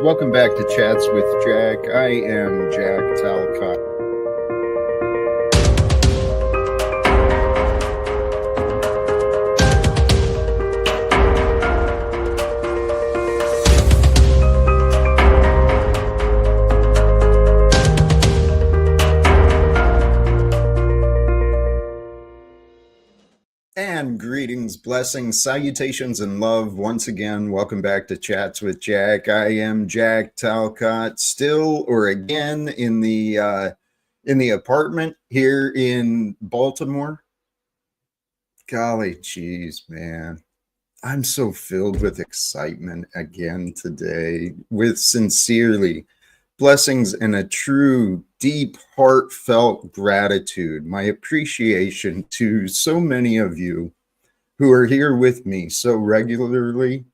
Welcome back to Chats with Jack. I am Jack Talcott. And greetings, blessings, salutations, and love. Once again, welcome back to Chats with Jack. I am Jack Talcott, still or again in the apartment here in Baltimore. Golly geez, man. I'm so filled with excitement again today, with sincerely blessings and a true, deep, heartfelt gratitude, my appreciation to so many of you who are here with me so regularly,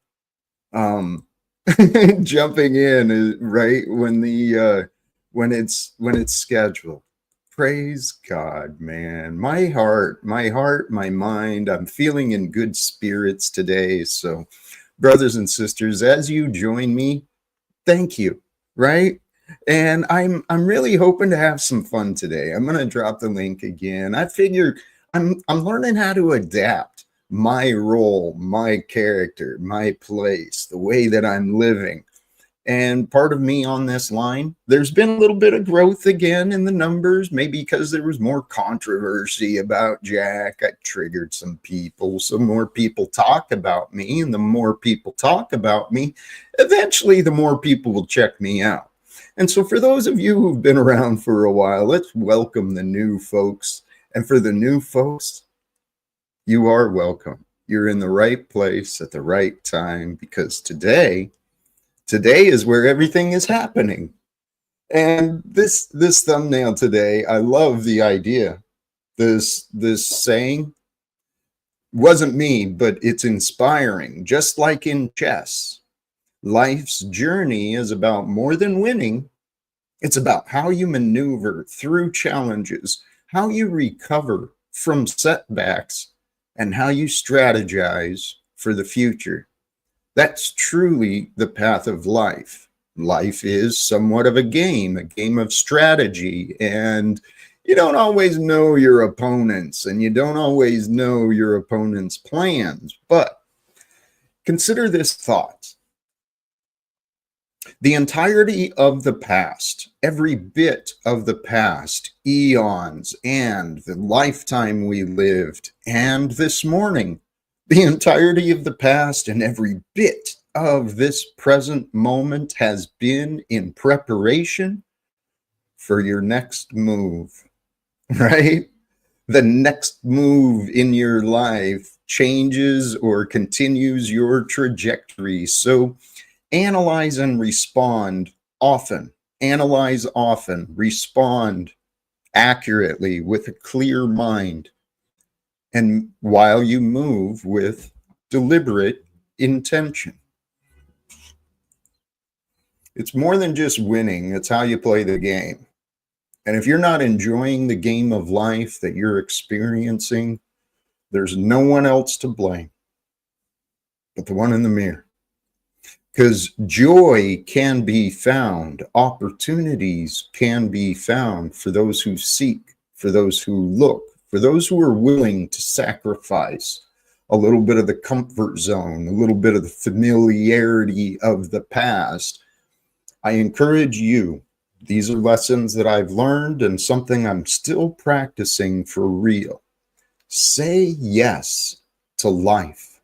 jumping in right when it's scheduled. Praise God, man. My heart, my mind, I'm feeling in good spirits today. So, brothers and sisters, as you join me, thank you, right? And I'm really hoping to have some fun today. I'm going to drop the link again. I figure I'm learning how to adapt my role, my character, my place, the way that I'm living. And part of me on this line, there's been a little bit of growth again in the numbers, maybe because there was more controversy about Jack. I triggered some people, so more people talk about me, and the more people talk about me, eventually the more people will check me out. And so for those of you who've been around for a while, let's welcome the new folks. And for the new folks, you are welcome. You're in the right place at the right time, because today is where everything is happening. And this thumbnail today, I love the idea. This saying wasn't me, but it's inspiring. Just like in chess, life's journey is about more than winning. It's about how you maneuver through challenges, how you recover from setbacks, and how you strategize for the future. That's truly the path of life. Life is somewhat of a game of strategy, and you don't always know your opponents, and you don't always know your opponent's plans. But consider this thought. The entirety of the past, every bit of the past, eons, and the lifetime we lived, and this morning, the entirety of the past and every bit of this present moment has been in preparation for your next move, right? The next move in your life changes or continues your trajectory. So analyze and respond often. Analyze often. Respond accurately with a clear mind. And while you move with deliberate intention. It's more than just winning. It's how you play the game. And if you're not enjoying the game of life that you're experiencing, there's no one else to blame but the one in the mirror. Because joy can be found, opportunities can be found for those who seek, for those who look, for those who are willing to sacrifice a little bit of the comfort zone, a little bit of the familiarity of the past. I encourage you, these are lessons that I've learned and something I'm still practicing for real. Say yes to life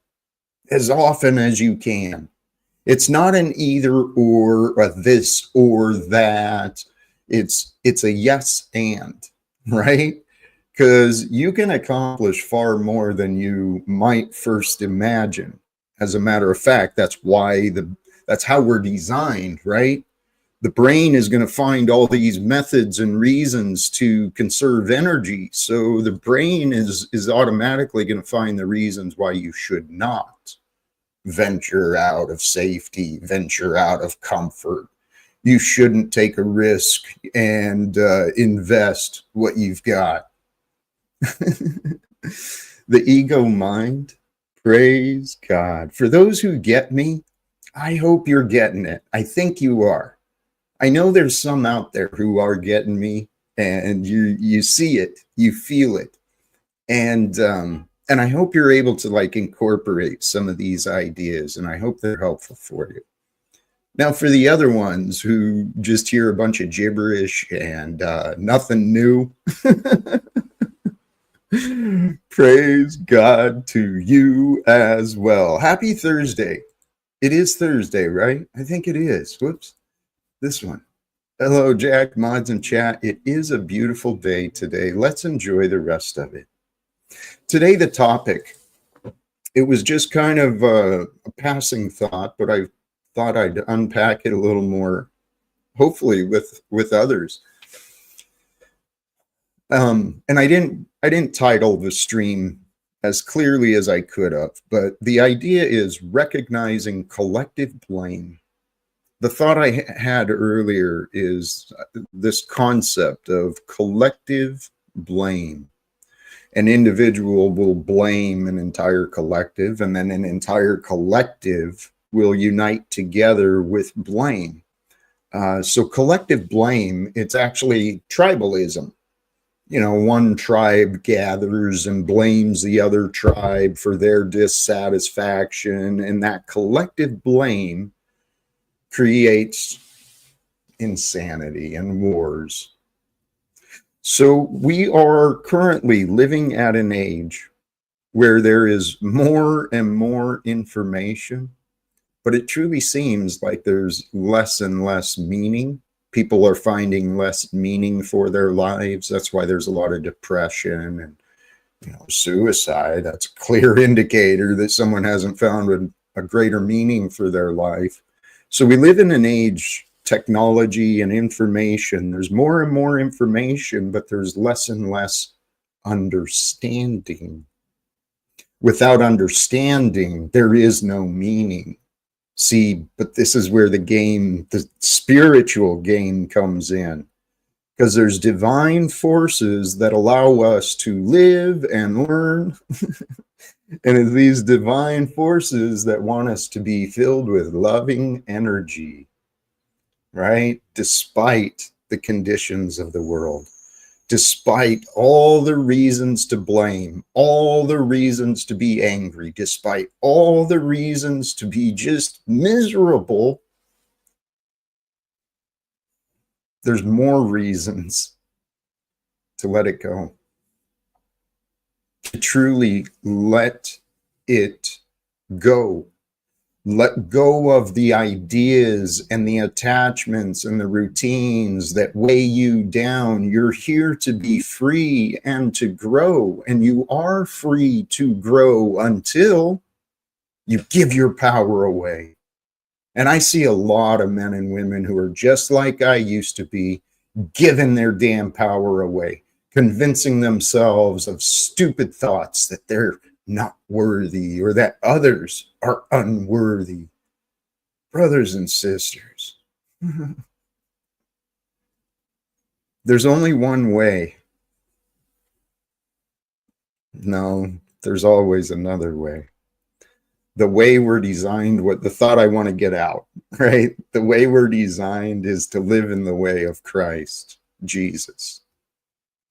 as often as you can. It's not an either or, a this or that. It's a yes and, right? Because you can accomplish far more than you might first imagine. As a matter of fact, that's how we're designed, right? The brain is going to find all these methods and reasons to conserve energy. So the brain is automatically going to find the reasons why you should not venture out of safety, venture out of comfort. You shouldn't take a risk and invest what you've got. The ego mind, praise God. For those who get me, I hope you're getting it. I think you are. I know there's some out there who are getting me, and you see it, you feel it. And I hope you're able to like incorporate some of these ideas, and I hope they're helpful for you. Now, for the other ones who just hear a bunch of gibberish and nothing new, praise God to you as well. Happy Thursday. It is Thursday, right? I think it is. Whoops. This one. Hello, Jack, mods and chat. It is a beautiful day today. Let's enjoy the rest of it. Today, the topic, it was just kind of a passing thought, but I thought I'd unpack it a little more, hopefully with others. And I didn't title the stream as clearly as I could have, but the idea is recognizing collective blame. The thought I had earlier is this concept of collective blame. An individual will blame an entire collective, and then an entire collective will unite together with blame. So collective blame, it's actually tribalism. You know, one tribe gathers and blames the other tribe for their dissatisfaction, and that collective blame creates insanity and wars. So we are currently living at an age where there is more and more information, but it truly seems like there's less and less meaning. People are finding less meaning for their lives. That's why there's a lot of depression and suicide. That's a clear indicator that someone hasn't found a greater meaning for their life. So we live in an age, technology and information, there's more and more information, but there's less and less understanding. Without understanding, there is no meaning. See, but this is where the spiritual game comes in, because there's divine forces that allow us to live and learn. And it's these divine forces that want us to be filled with loving energy, right? Despite the conditions of the world, despite all the reasons to blame, all the reasons to be angry, despite all the reasons to be just miserable, there's more reasons to let it go. To truly let it go. Let go of the ideas and the attachments and the routines that weigh you down. You're here to be free and to grow, and you are free to grow until you give your power away. And I see a lot of men and women who are just like I used to be, giving their damn power away, convincing themselves of stupid thoughts that they're not worthy or that others are unworthy. Brothers and sisters, There's only one way. No, there's always another way. The way we're designed, what the thought I want to get out, right? The way we're designed is to live in the way of Christ, Jesus,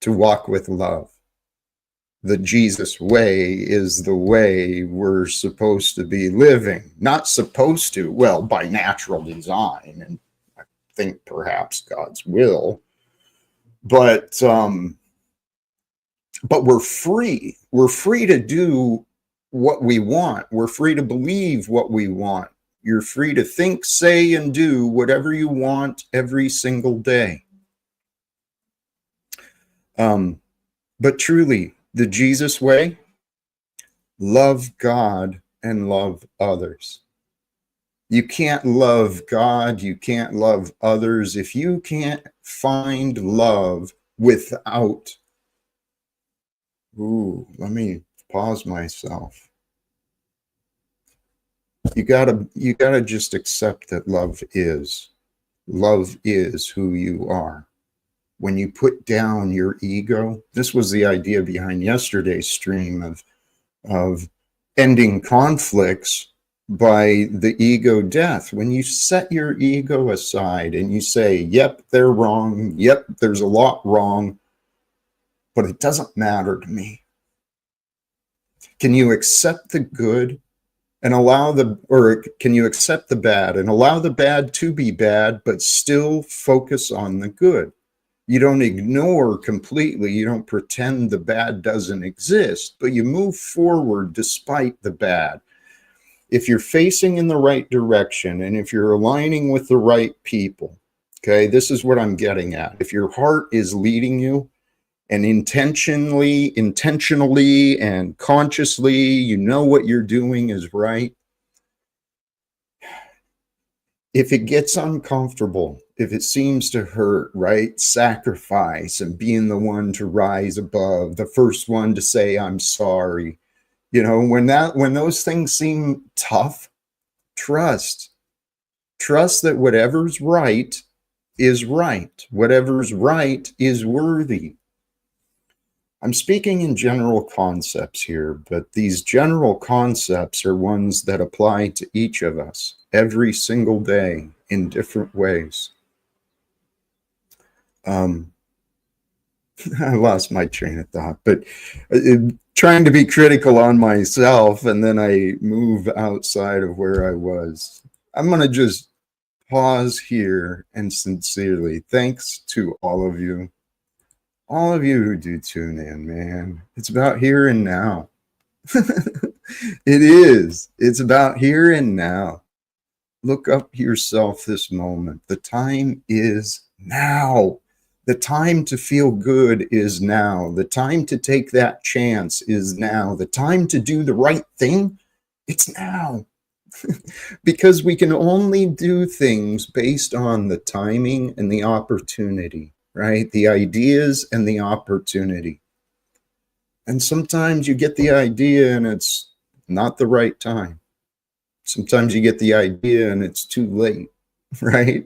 to walk with love. The Jesus way is the way we're supposed to be living. Not supposed to, well, by natural design, and I think perhaps God's will, but we're free. We're free to do what we want. We're free to believe what we want. You're free to think, say, and do whatever you want every single day. But truly, the Jesus way, love God and love others. You can't love God, you can't love others if you can't find love without. Let me pause myself. You gotta just accept that love is who you are. When you put down your ego, this was the idea behind yesterday's stream of ending conflicts by the ego death. When you set your ego aside and you say, yep, they're wrong, yep, there's a lot wrong, but it doesn't matter to me. Can you accept the good and can you accept the bad and allow the bad to be bad, but still focus on the good? You don't ignore completely. You don't pretend the bad doesn't exist, but you move forward despite the bad. If you're facing in the right direction and if you're aligning with the right people, okay, this is what I'm getting at. If your heart is leading you and intentionally and consciously, you know what you're doing is right. If it gets uncomfortable, if it seems to hurt, right? Sacrifice and being the one to rise above, the first one to say, I'm sorry. You know, when those things seem tough, trust that whatever's right is right. Whatever's right is worthy. I'm speaking in general concepts here, but these general concepts are ones that apply to each of us every single day in different ways. I lost my train of thought, but trying to be critical on myself, and then I move outside of where I was. I'm going to just pause here and sincerely thanks to all of you who do tune in, man. It's about here and now. It is. It's about here and now. Look up yourself this moment. The time is now. The time to feel good is now. The time to take that chance is now. The time to do the right thing, it's now. Because we can only do things based on the timing and the opportunity, right? The ideas and the opportunity. And sometimes you get the idea and it's not the right time. Sometimes you get the idea and it's too late, right?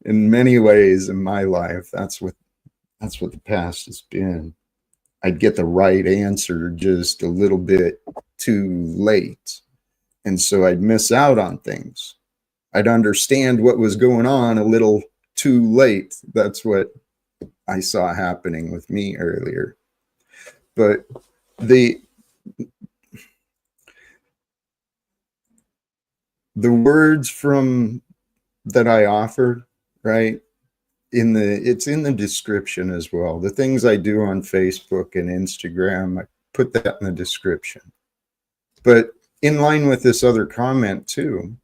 In many ways in my life, that's what the past has been. I'd get the right answer just a little bit too late. And so I'd miss out on things. I'd understand what was going on a little too late. That's what I saw happening with me earlier. But the words from that I offered, right? It's in the description as well. The things I do on Facebook and Instagram, I put that in the description. But in line with this other comment too,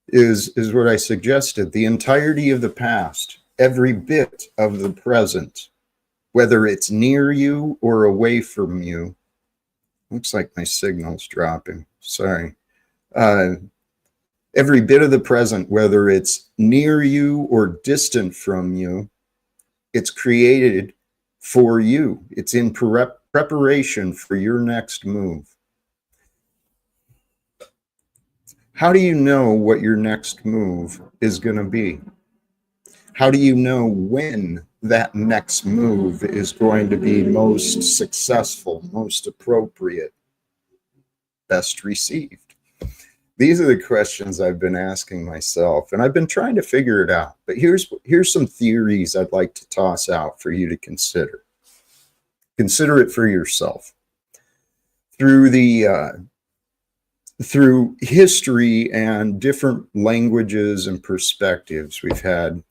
is what I suggested. The entirety of the past, every bit of the present, whether it's near you or away from you. Looks like my signal's dropping. Sorry. Every bit of the present, whether it's near you or distant from you, it's created for you. It's in preparation for your next move. How do you know what your next move is going to be? How do you know when that next move is going to be most successful, most appropriate, best received? These are the questions I've been asking myself, and I've been trying to figure it out. But here's some theories I'd like to toss out for you to consider. Consider it for yourself. Through history and different languages and perspectives, we've had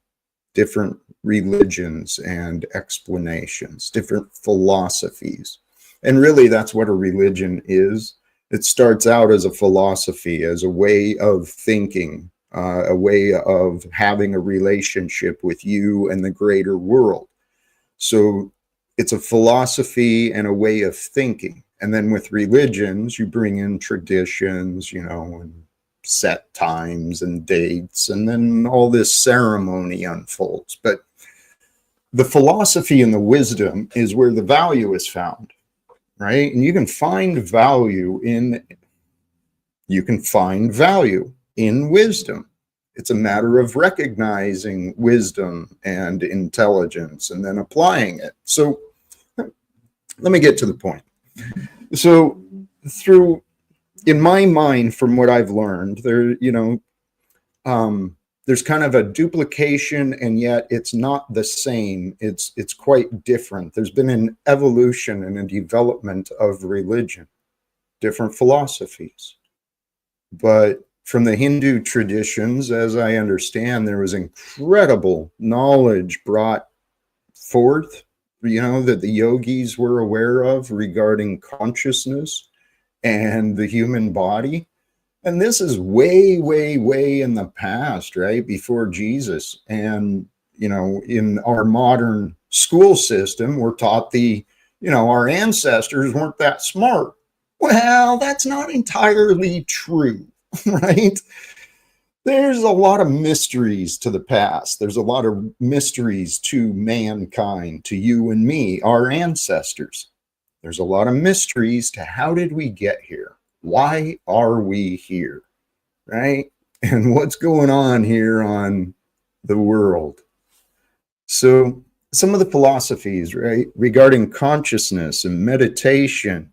different religions and explanations, different philosophies. And really, that's what a religion is. It starts out as a philosophy, as a way of thinking, a way of having a relationship with you and the greater world. So it's a philosophy and a way of thinking. And then with religions, you bring in traditions, and set times and dates, and then all this ceremony unfolds. But the philosophy and the wisdom is where the value is found, right? And you can find value in wisdom. It's a matter of recognizing wisdom and intelligence and then applying it. So let me get to the point. So in my mind, from what I've learned, there's kind of a duplication, and yet it's not the same. It's quite different. There's been an evolution and a development of religion, different philosophies. But from the Hindu traditions, as I understand, there was incredible knowledge brought forth, that the yogis were aware of regarding consciousness and the human body. And this is way, way, way in the past, right? Before Jesus. And, in our modern school system, we're taught our ancestors weren't that smart. Well, that's not entirely true, right? There's a lot of mysteries to the past. There's a lot of mysteries to mankind, to you and me, our ancestors. There's a lot of mysteries to how did we get here? Why are we here, right? And what's going on here on the world? So some of the philosophies, right, regarding consciousness and meditation,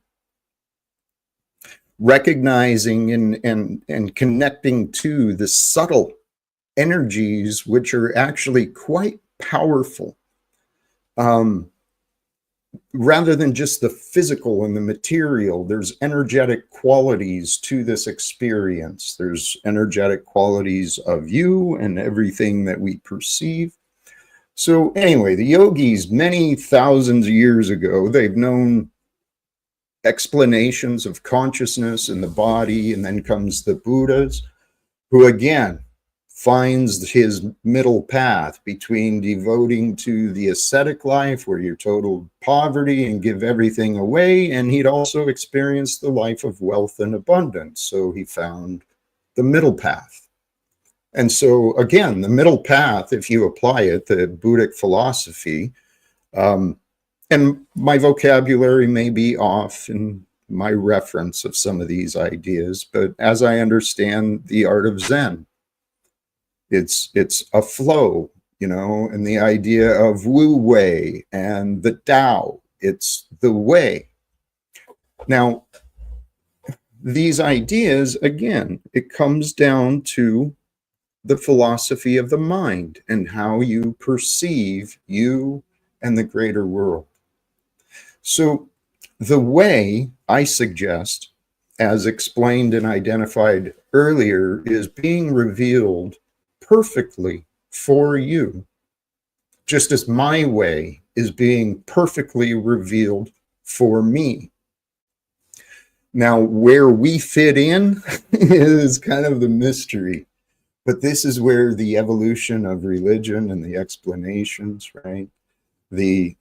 recognizing and connecting to the subtle energies, which are actually quite powerful, rather than just the physical and the material. There's energetic qualities to this experience. There's energetic qualities of you and everything that we perceive. So anyway, the yogis, many thousands of years ago, they've known explanations of consciousness and the body, and then comes the Buddhas, who again finds his middle path between devoting to the ascetic life where you're total poverty and give everything away, and he'd also experienced the life of wealth and abundance. So he found the middle path. And so again, the middle path, if you apply it, the Buddhic philosophy, and my vocabulary may be off in my reference of some of these ideas, but as I understand the art of Zen, it's a flow, and the idea of Wu Wei and the Tao, it's the way. Now, these ideas, again, it comes down to the philosophy of the mind and how you perceive you and the greater world. So the way, I suggest, as explained and identified earlier, is being revealed perfectly for you, just as my way is being perfectly revealed for me. Now, where we fit in is kind of the mystery, but this is where the evolution of religion and the explanations, right? The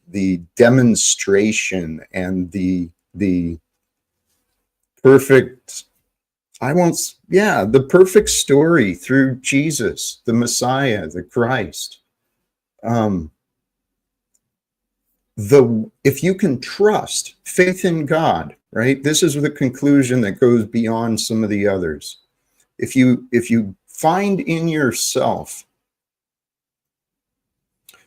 demonstration and the perfect, the perfect story through Jesus, the Messiah, the Christ. If you can trust faith in God, right? This is the conclusion that goes beyond some of the others. If you find in yourself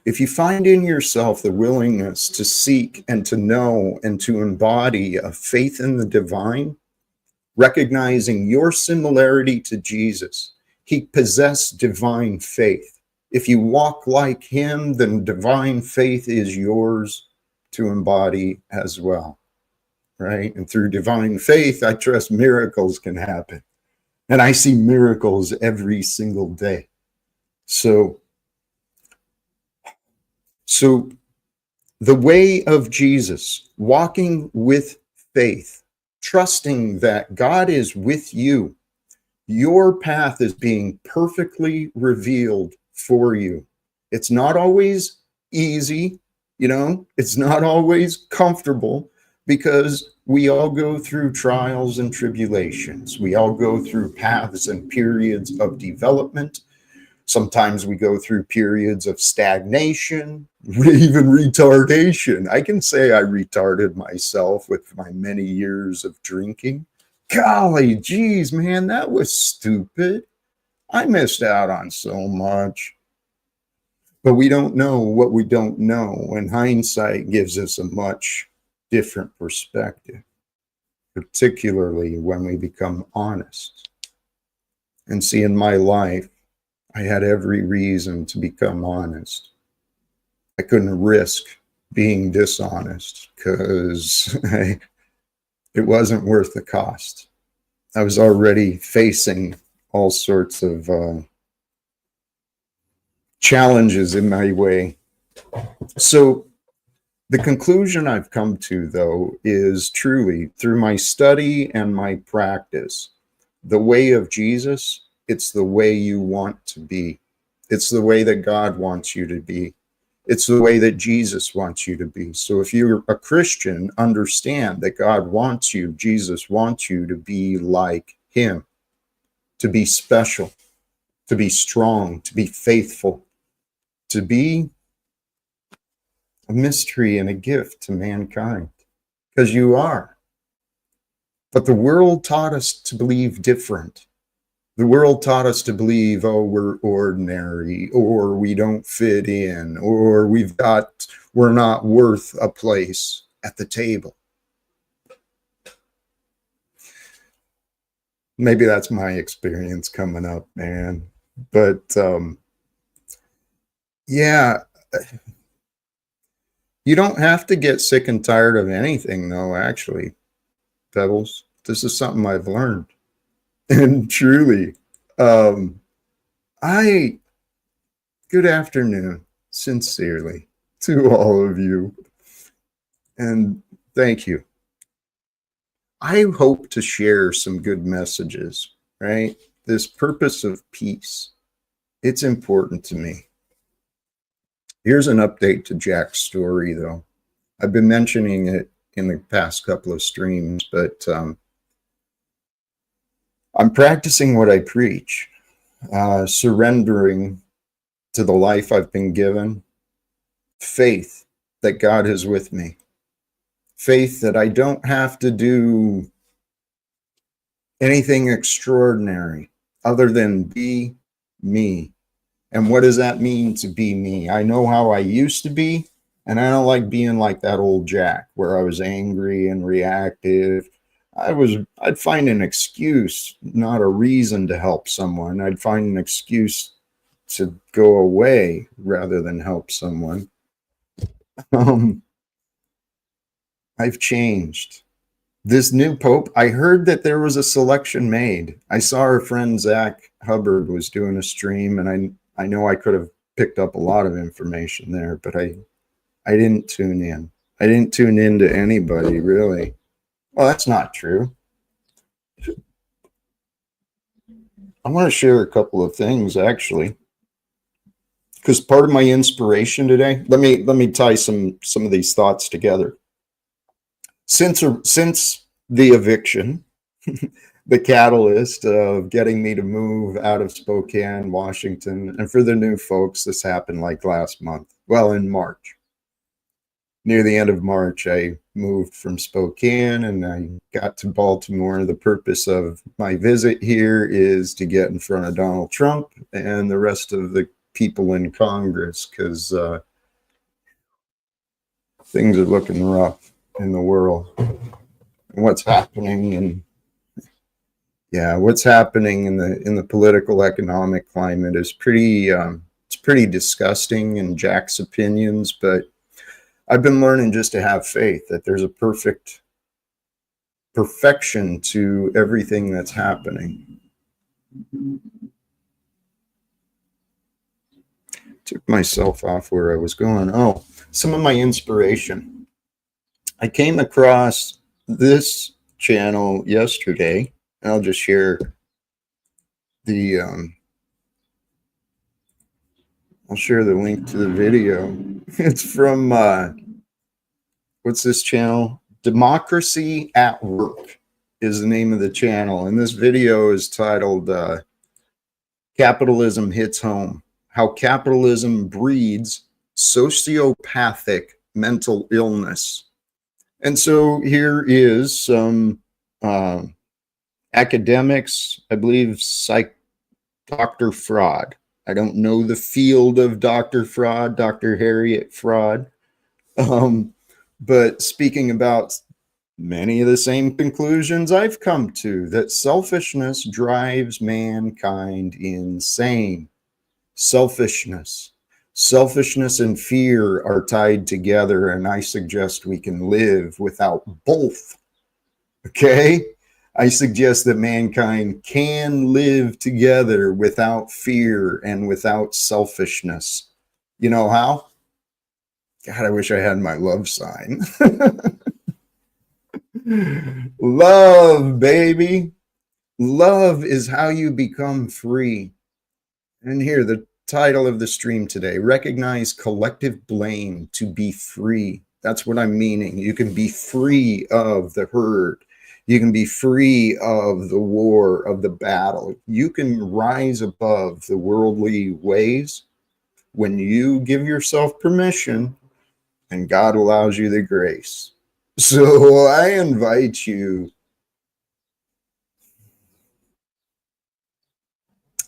If you find in yourself the willingness to seek and to know and to embody a faith in the divine, recognizing your similarity to Jesus, he possessed divine faith. If you walk like him, then divine faith is yours to embody as well, right? And through divine faith, I trust miracles can happen. And I see miracles every single day. So the way of Jesus, walking with faith, trusting that God is with you, your path is being perfectly revealed for you. It's not always easy, it's not always comfortable, because we all go through trials and tribulations. We all go through paths and periods of development. Sometimes we go through periods of stagnation, even retardation. I can say I retarded myself with my many years of drinking. Golly, geez, man, that was stupid. I missed out on so much. But we don't know what we don't know, and hindsight gives us a much different perspective, particularly when we become honest. And see, in my life, I had every reason to become honest. I couldn't risk being dishonest because it wasn't worth the cost. I was already facing all sorts of challenges in my way. So the conclusion I've come to, though, is truly through my study and my practice, the way of Jesus, it's the way you want to be. It's the way that God wants you to be. It's the way that Jesus wants you to be. So if you're a Christian, understand that God wants you, Jesus wants you to be like him, to be special, to be strong, to be faithful, to be a mystery and a gift to mankind, because you are. But the world taught us to believe different. The world taught us to believe, oh, we're ordinary, or we don't fit in, or we're not worth a place at the table. Maybe that's my experience coming up, man. But yeah, you don't have to get sick and tired of anything, though, actually, Pebbles. This is something I've learned. And truly, good afternoon, sincerely, to all of you. And thank you. I hope to share some good messages, right? This purpose of peace, it's important to me. Here's an update to Jack's story, though. I've been mentioning it in the past couple of streams, but I'm practicing what I preach, surrendering to the life I've been given, faith that God is with me, faith that I don't have to do anything extraordinary other than be me. And what does that mean to be me? I know how I used to be, and I don't like being like that old Jack where I was angry and reactive. I'd find an excuse, not a reason to help someone. I'd find an excuse to go away rather than help someone. I've changed. This new Pope, I heard that there was a selection made. I saw our friend Zach Hubbard was doing a stream, and I know I could have picked up a lot of information there, but I didn't tune in. I didn't tune in to anybody, really. Well, that's not true. I want to share a couple of things, actually, because part of my inspiration today, let me tie some of these thoughts together. Since the eviction, the catalyst of getting me to move out of Spokane, Washington, and for the new folks, this happened like last month. Well, in March. Near the end of March, I moved from Spokane and I got to Baltimore. The purpose of my visit here is to get in front of Donald Trump and the rest of the people in Congress, because things are looking rough in the world. And what's happening what's happening in the political economic climate is pretty it's pretty disgusting in Jack's opinions, but I've been learning just to have faith that there's a perfection to everything that's happening. Took myself off where I was going. Oh, some of my inspiration. I came across this channel yesterday. I'll just share the I'll share the link to the video. It's from what's this channel? Democracy at Work is the name of the channel, and this video is titled Capitalism Hits Home: How Capitalism Breeds Sociopathic Mental Illness. And so here is some academics, I believe Dr. Fraud. I don't know the field of Dr. Fraud, Dr. Harriet Fraud, but speaking about many of the same conclusions I've come to, that selfishness drives mankind insane. Selfishness and fear are tied together, and I suggest we can live without both. Okay? I suggest that mankind can live together without fear and without selfishness. You know how? God, I wish I had my love sign. Love, baby. Love is how you become free. And here, the title of the stream today: recognize collective blame to be free. That's what I'm meaning. You can be free of the herd. You can be free of the war, of the battle. You can rise above the worldly ways when you give yourself permission and God allows you the grace. So I invite you,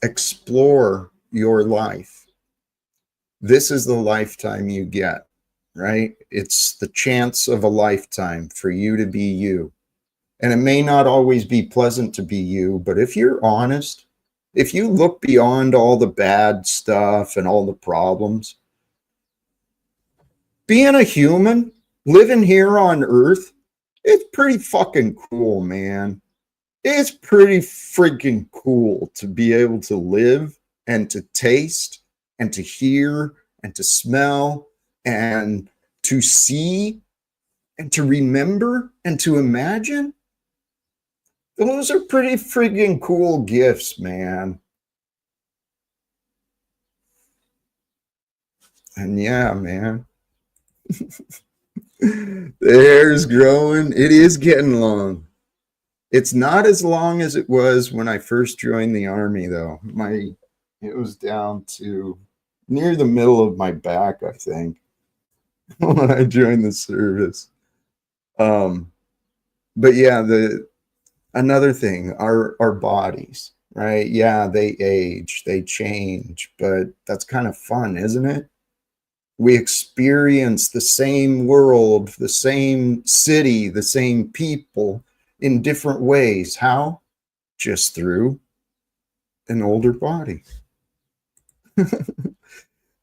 explore your life. This is the lifetime you get, right? It's the chance of a lifetime for you to be you. And it may not always be pleasant to be you, but if you're honest, if you look beyond all the bad stuff and all the problems, being a human, living here on Earth, it's pretty fucking cool, man. It's pretty freaking cool to be able to live and to taste and to hear and to smell and to see and to remember and to imagine. Those are pretty freaking cool gifts, man. And yeah, man. The hair's growing. It is getting long. It's not as long as it was when I first joined the Army, though. It was down to near the middle of my back, I think, when I joined the service. But yeah, another thing, our bodies, right? Yeah, they age, they change, but that's kind of fun, isn't it? We experience the same world, the same city, the same people in different ways. How? Just through an older body.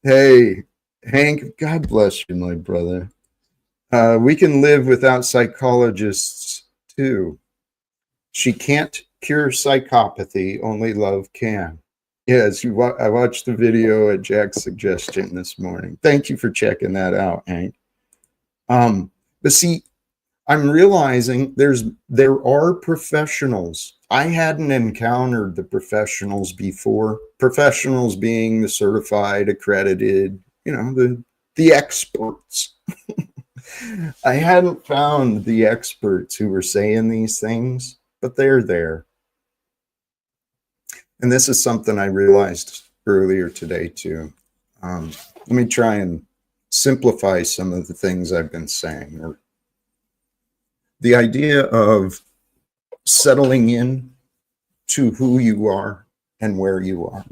Hey, Hank, God bless you, my brother. We can live without psychologists too. She can't cure psychopathy, only love can. Yes, I watched the video at Jack's suggestion this morning. Thank you for checking that out, Hank. But see, I'm realizing there are professionals. I hadn't encountered the professionals before. Professionals being the certified, accredited, the experts. I hadn't found the experts who were saying these things, but they're there. And this is something I realized earlier today too. Let me try and simplify some of the things I've been saying. Or the idea of settling in to who you are and where you are.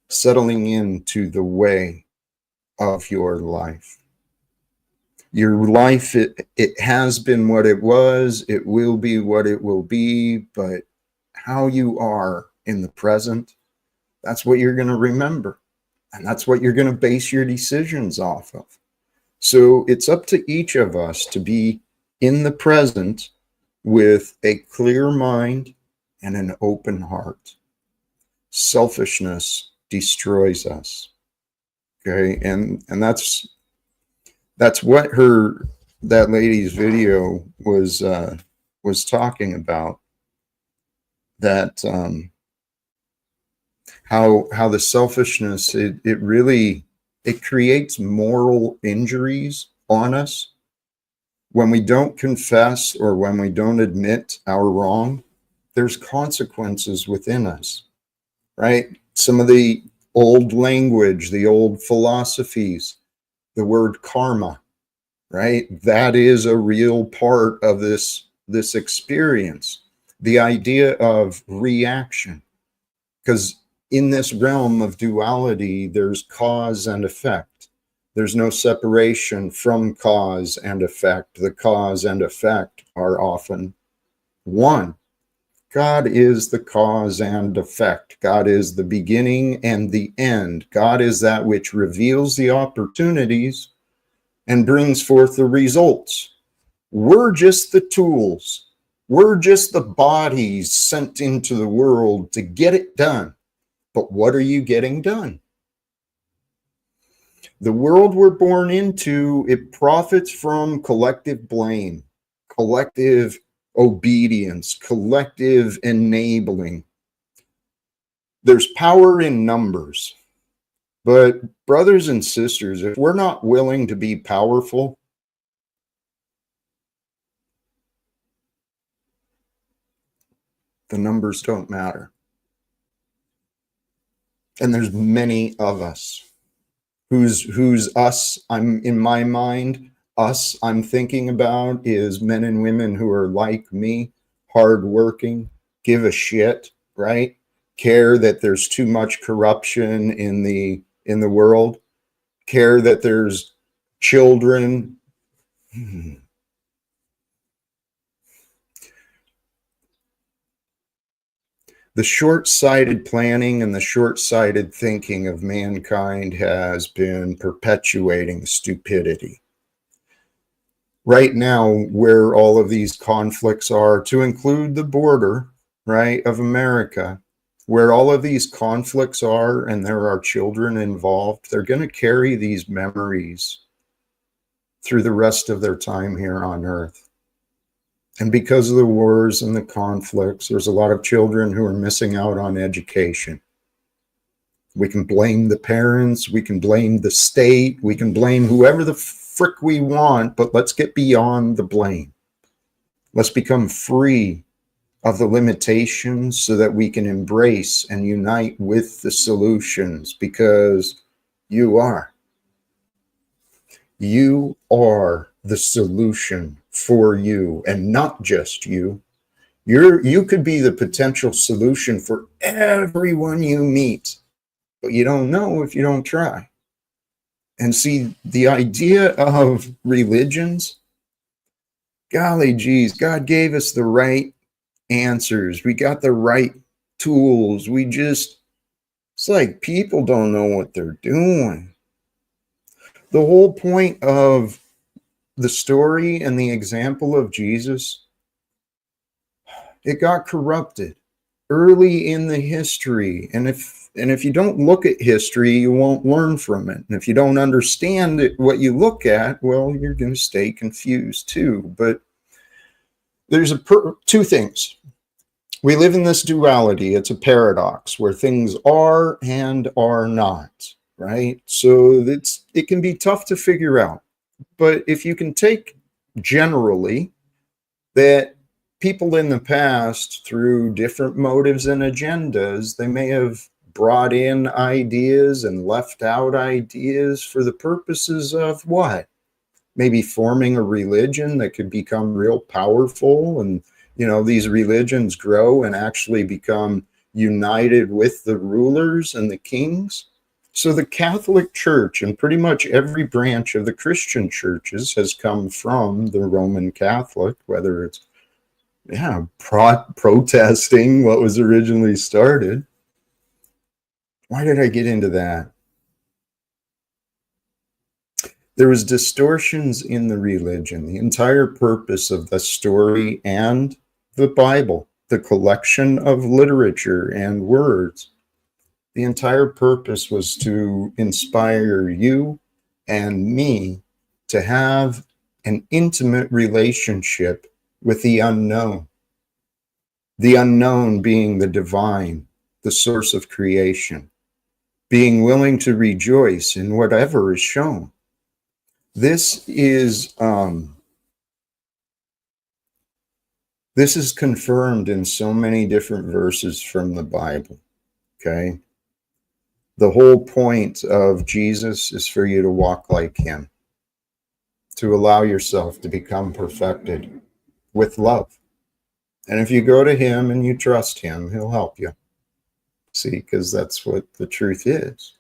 Settling into the way of your life. Your life, it has been what it was, it will be what it will be, but how you are in the present, that's what you're going to remember. And that's what you're going to base your decisions off of. So it's up to each of us to be in the present with a clear mind and an open heart. Selfishness destroys us. Okay, and that's what that lady's video was talking about. That how the selfishness, it really, it creates moral injuries on us. When we don't confess or when we don't admit our wrong, there's consequences within us, right? Some of the old language, the old philosophies, the word karma, right? That is a real part of this experience. The idea of reaction, because in this realm of duality, there's cause and effect. There's no separation from cause and effect. The cause and effect are often one. God is the cause and effect. God is the beginning and the end. God is that which reveals the opportunities and brings forth the results. We're just the tools. We're just the bodies sent into the world to get it done. But what are you getting done? The world we're born into, it profits from collective blame, collective obedience, collective enabling. There's power in numbers. But brothers and sisters, if we're not willing to be powerful, the numbers don't matter. And there's many of us. Who's us? I'm in my mind, us I'm thinking about is men and women who are like me, hardworking, give a shit, right? Care that there's too much corruption in the world, care that there's children. The short-sighted planning and the short-sighted thinking of mankind has been perpetuating stupidity. Right now, where all of these conflicts are, to include the border, right, of America, where all of these conflicts are and there are children involved, they're going to carry these memories through the rest of their time here on Earth. And because of the wars and the conflicts, there's a lot of children who are missing out on education. We can blame the parents, we can blame the state, we can blame whoever the frick we want, but let's get beyond the blame. Let's become free of the limitations so that we can embrace and unite with the solutions, because you are the solution for you, and not just you. You could be the potential solution for everyone you meet, but you don't know if you don't try. And see, the idea of religions, golly geez, God gave us the right answers. We got the right tools. It's like people don't know what they're doing. The whole point of the story and the example of Jesus, it got corrupted early in the history. And if you don't look at history, you won't learn from it. And if you don't understand what you look at, well, you're going to stay confused too. But there's two things. We live in this duality. It's a paradox where things are and are not, right? So it can be tough to figure out. But if you can take generally that people in the past, through different motives and agendas, they may have brought in ideas and left out ideas for the purposes of what? Maybe forming a religion that could become real powerful, and these religions grow and actually become united with the rulers and the kings. So the Catholic Church and pretty much every branch of the Christian churches has come from the Roman Catholic, whether it's protesting what was originally started. Why did I get into that? There was distortions in the religion. The entire purpose of the story and the Bible, the collection of literature and words, the entire purpose was to inspire you and me to have an intimate relationship with the unknown being the divine, the source of creation, being willing to rejoice in whatever is shown. This is confirmed in so many different verses from the Bible, okay? The whole point of Jesus is for you to walk like him, to allow yourself to become perfected with love. And if you go to him and you trust him, he'll help you. See, because that's what the truth is.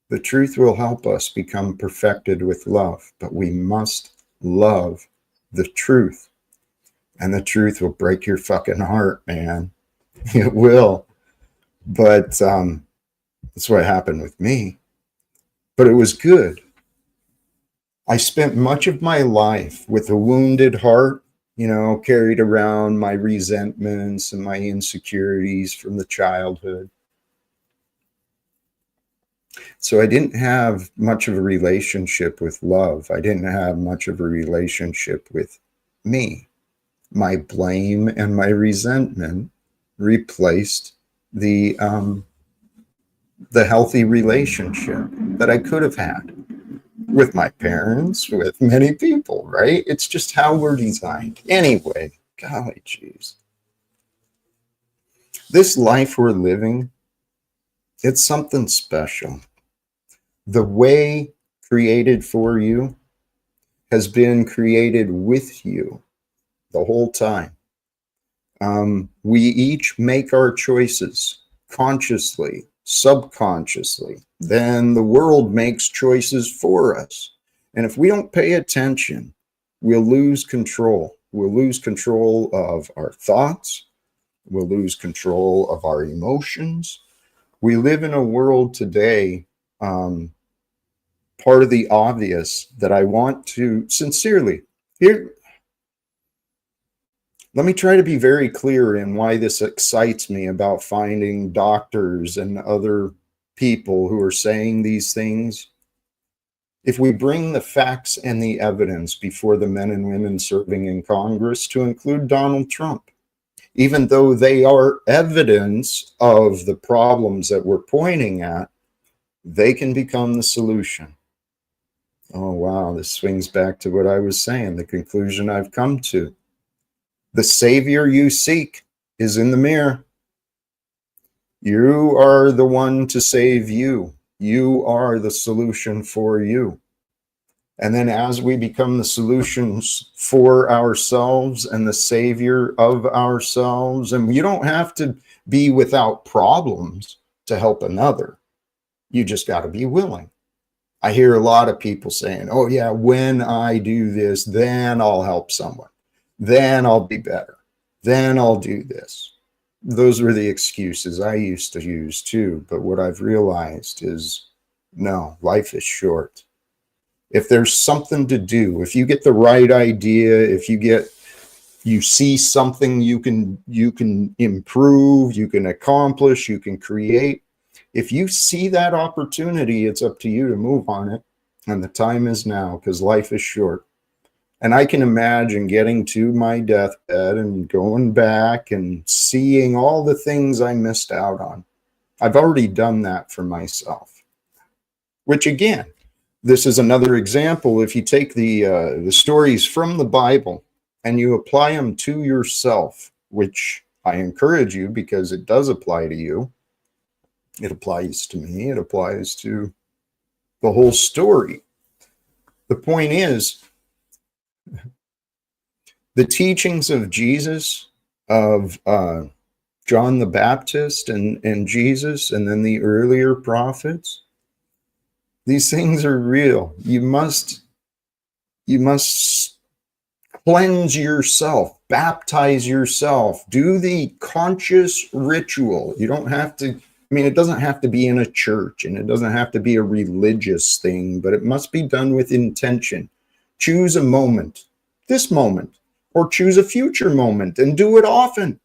The truth will help us become perfected with love, but we must love the truth. And the truth will break your fucking heart, man. It will. But that's what happened with me. But it was good. I spent much of my life with a wounded heart, carried around my resentments and my insecurities from the childhood. So I didn't have much of a relationship with love. I didn't have much of a relationship with me. My blame and my resentment replaced the healthy relationship that I could have had with my parents, with many people, right? It's just how we're designed. Anyway, golly jeez. This life we're living, it's something special. The way created for you has been created with you the whole time. We each make our choices consciously, subconsciously. Then the world makes choices for us. And if we don't pay attention, we'll lose control. We'll lose control of our thoughts. We'll lose control of our emotions. We live in a world today, part of the obvious that I want to sincerely here. Let me try to be very clear in why this excites me about finding doctors and other people who are saying these things. If we bring the facts and the evidence before the men and women serving in Congress, to include Donald Trump, even though they are evidence of the problems that we're pointing at, they can become the solution. Oh, wow, this swings back to what I was saying, the conclusion I've come to. The Savior you seek is in the mirror. You are the one to save you. You are the solution for you. And then as we become the solutions for ourselves and the Savior of ourselves, and you don't have to be without problems to help another. You just got to be willing. I hear a lot of people saying, oh yeah, when I do this, then I'll help someone. Then I'll be better. Then I'll do this. Those were the excuses I used to use too. But what I've realized is, no, life is short. If there's something to do, if you get the right idea, if you see something you can improve, you can accomplish, you can create. If you see that opportunity, it's up to you to move on it. And the time is now, because life is short. And I can imagine getting to my deathbed and going back and seeing all the things I missed out on. I've already done that for myself. Which again, this is another example. If you take the stories from the Bible and you apply them to yourself, which I encourage you because it does apply to you. It applies to me. It applies to the whole story. The point is, the teachings of Jesus, of John the Baptist and Jesus, and then the earlier prophets, These things are real. You must cleanse yourself, baptize yourself, do the conscious ritual. You don't have to, I mean, it doesn't have to be in a church and it doesn't have to be a religious thing, but it must be done with intention. Choose a moment, this moment, or choose a future moment and do it often.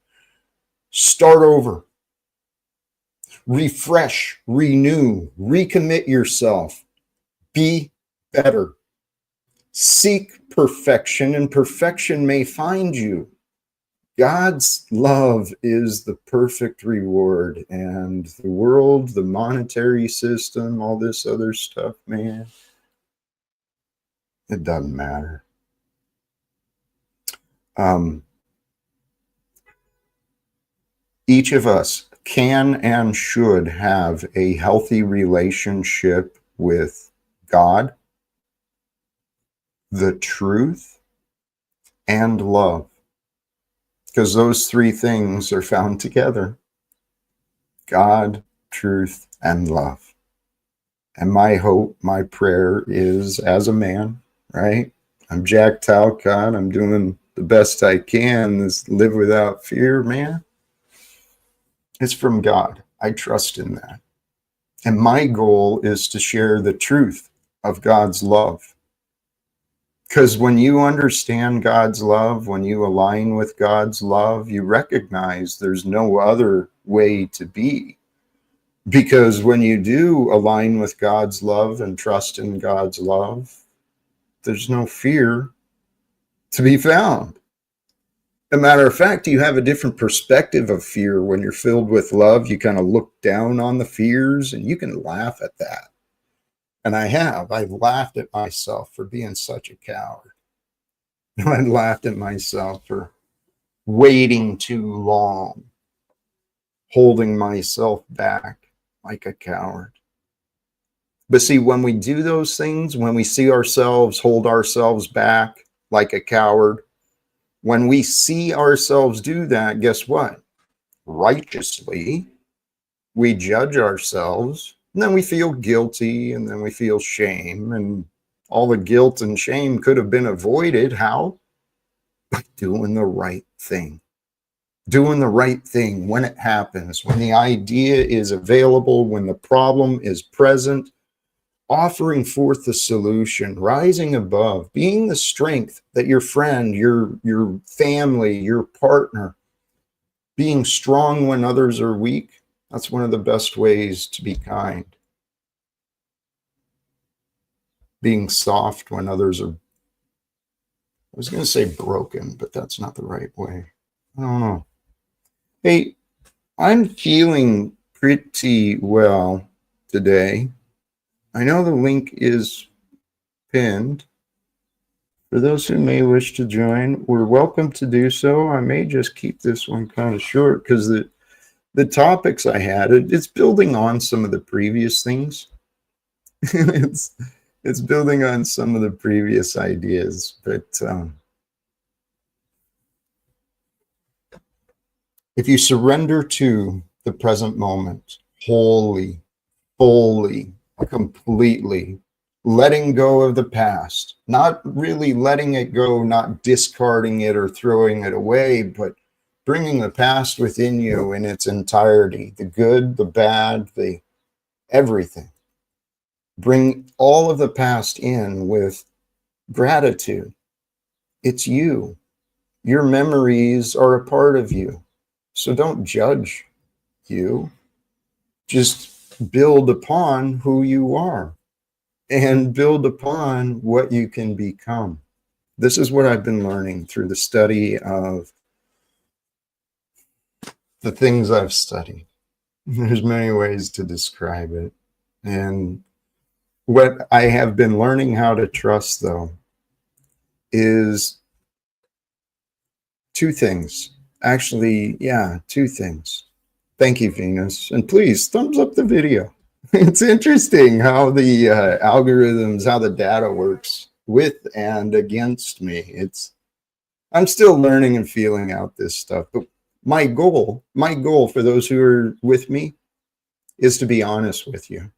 Start over. Refresh, renew, recommit yourself. Be better. Seek perfection, and perfection may find you. God's love is the perfect reward, and the world, the monetary system, all this other stuff, man, it doesn't matter. Each of us can and should have a healthy relationship with God, the truth, and love, because those three things are found together: God, truth, and love. And my hope, my prayer is, as a man, right? I'm Jack Talcott. I'm doing the best I can. This live without fear, man. It's from God. I trust in that. And my goal is to share the truth of God's love. Because when you understand God's love, when you align with God's love, you recognize there's no other way to be. Because when you do align with God's love and trust in God's love, there's no fear to be found. As a matter of fact, you have a different perspective of fear. When you're filled with love, you kind of look down on the fears and you can laugh at that. And I've laughed at myself for being such a coward. I laughed at myself for waiting too long, holding myself back like a coward. But see, when we do those things, when we see ourselves hold ourselves back like a coward, when we see ourselves do that, guess what? Righteously, we judge ourselves, and then we feel guilty, and then we feel shame, and all the guilt and shame could have been avoided. How? By doing the right thing. Doing the right thing when it happens, when the idea is available, when the problem is present, offering forth the solution, rising above, being the strength that your friend, your family, your partner, being strong when others are weak. That's one of the best ways to be kind. Being soft when others are, I was going to say broken, but that's not the right way. I don't know. Hey, I'm feeling pretty well today. I know the link is pinned. For those who may wish to join, we're welcome to do so. I may just keep this one kind of short because the topics I had, it's building on some of the previous things. it's building on some of the previous ideas, but if you surrender to the present moment wholly, fully, completely, letting go of the past, not really letting it go, not discarding it or throwing it away, but bringing the past within you in its entirety, the good, the bad, the everything. Bring all of the past in with gratitude. It's you. Your memories are a part of you. So don't judge you. Just build upon who you are and build upon what you can become. This is what I've been learning through the study of the things I've studied. There's many ways to describe it. And what I have been learning how to trust, though, is two things. Actually, yeah, two things. Thank you, Venus. And please, thumbs up the video. It's interesting how the algorithms, how the data works with and against me. I'm still learning and feeling out this stuff. But my goal for those who are with me is to be honest with you.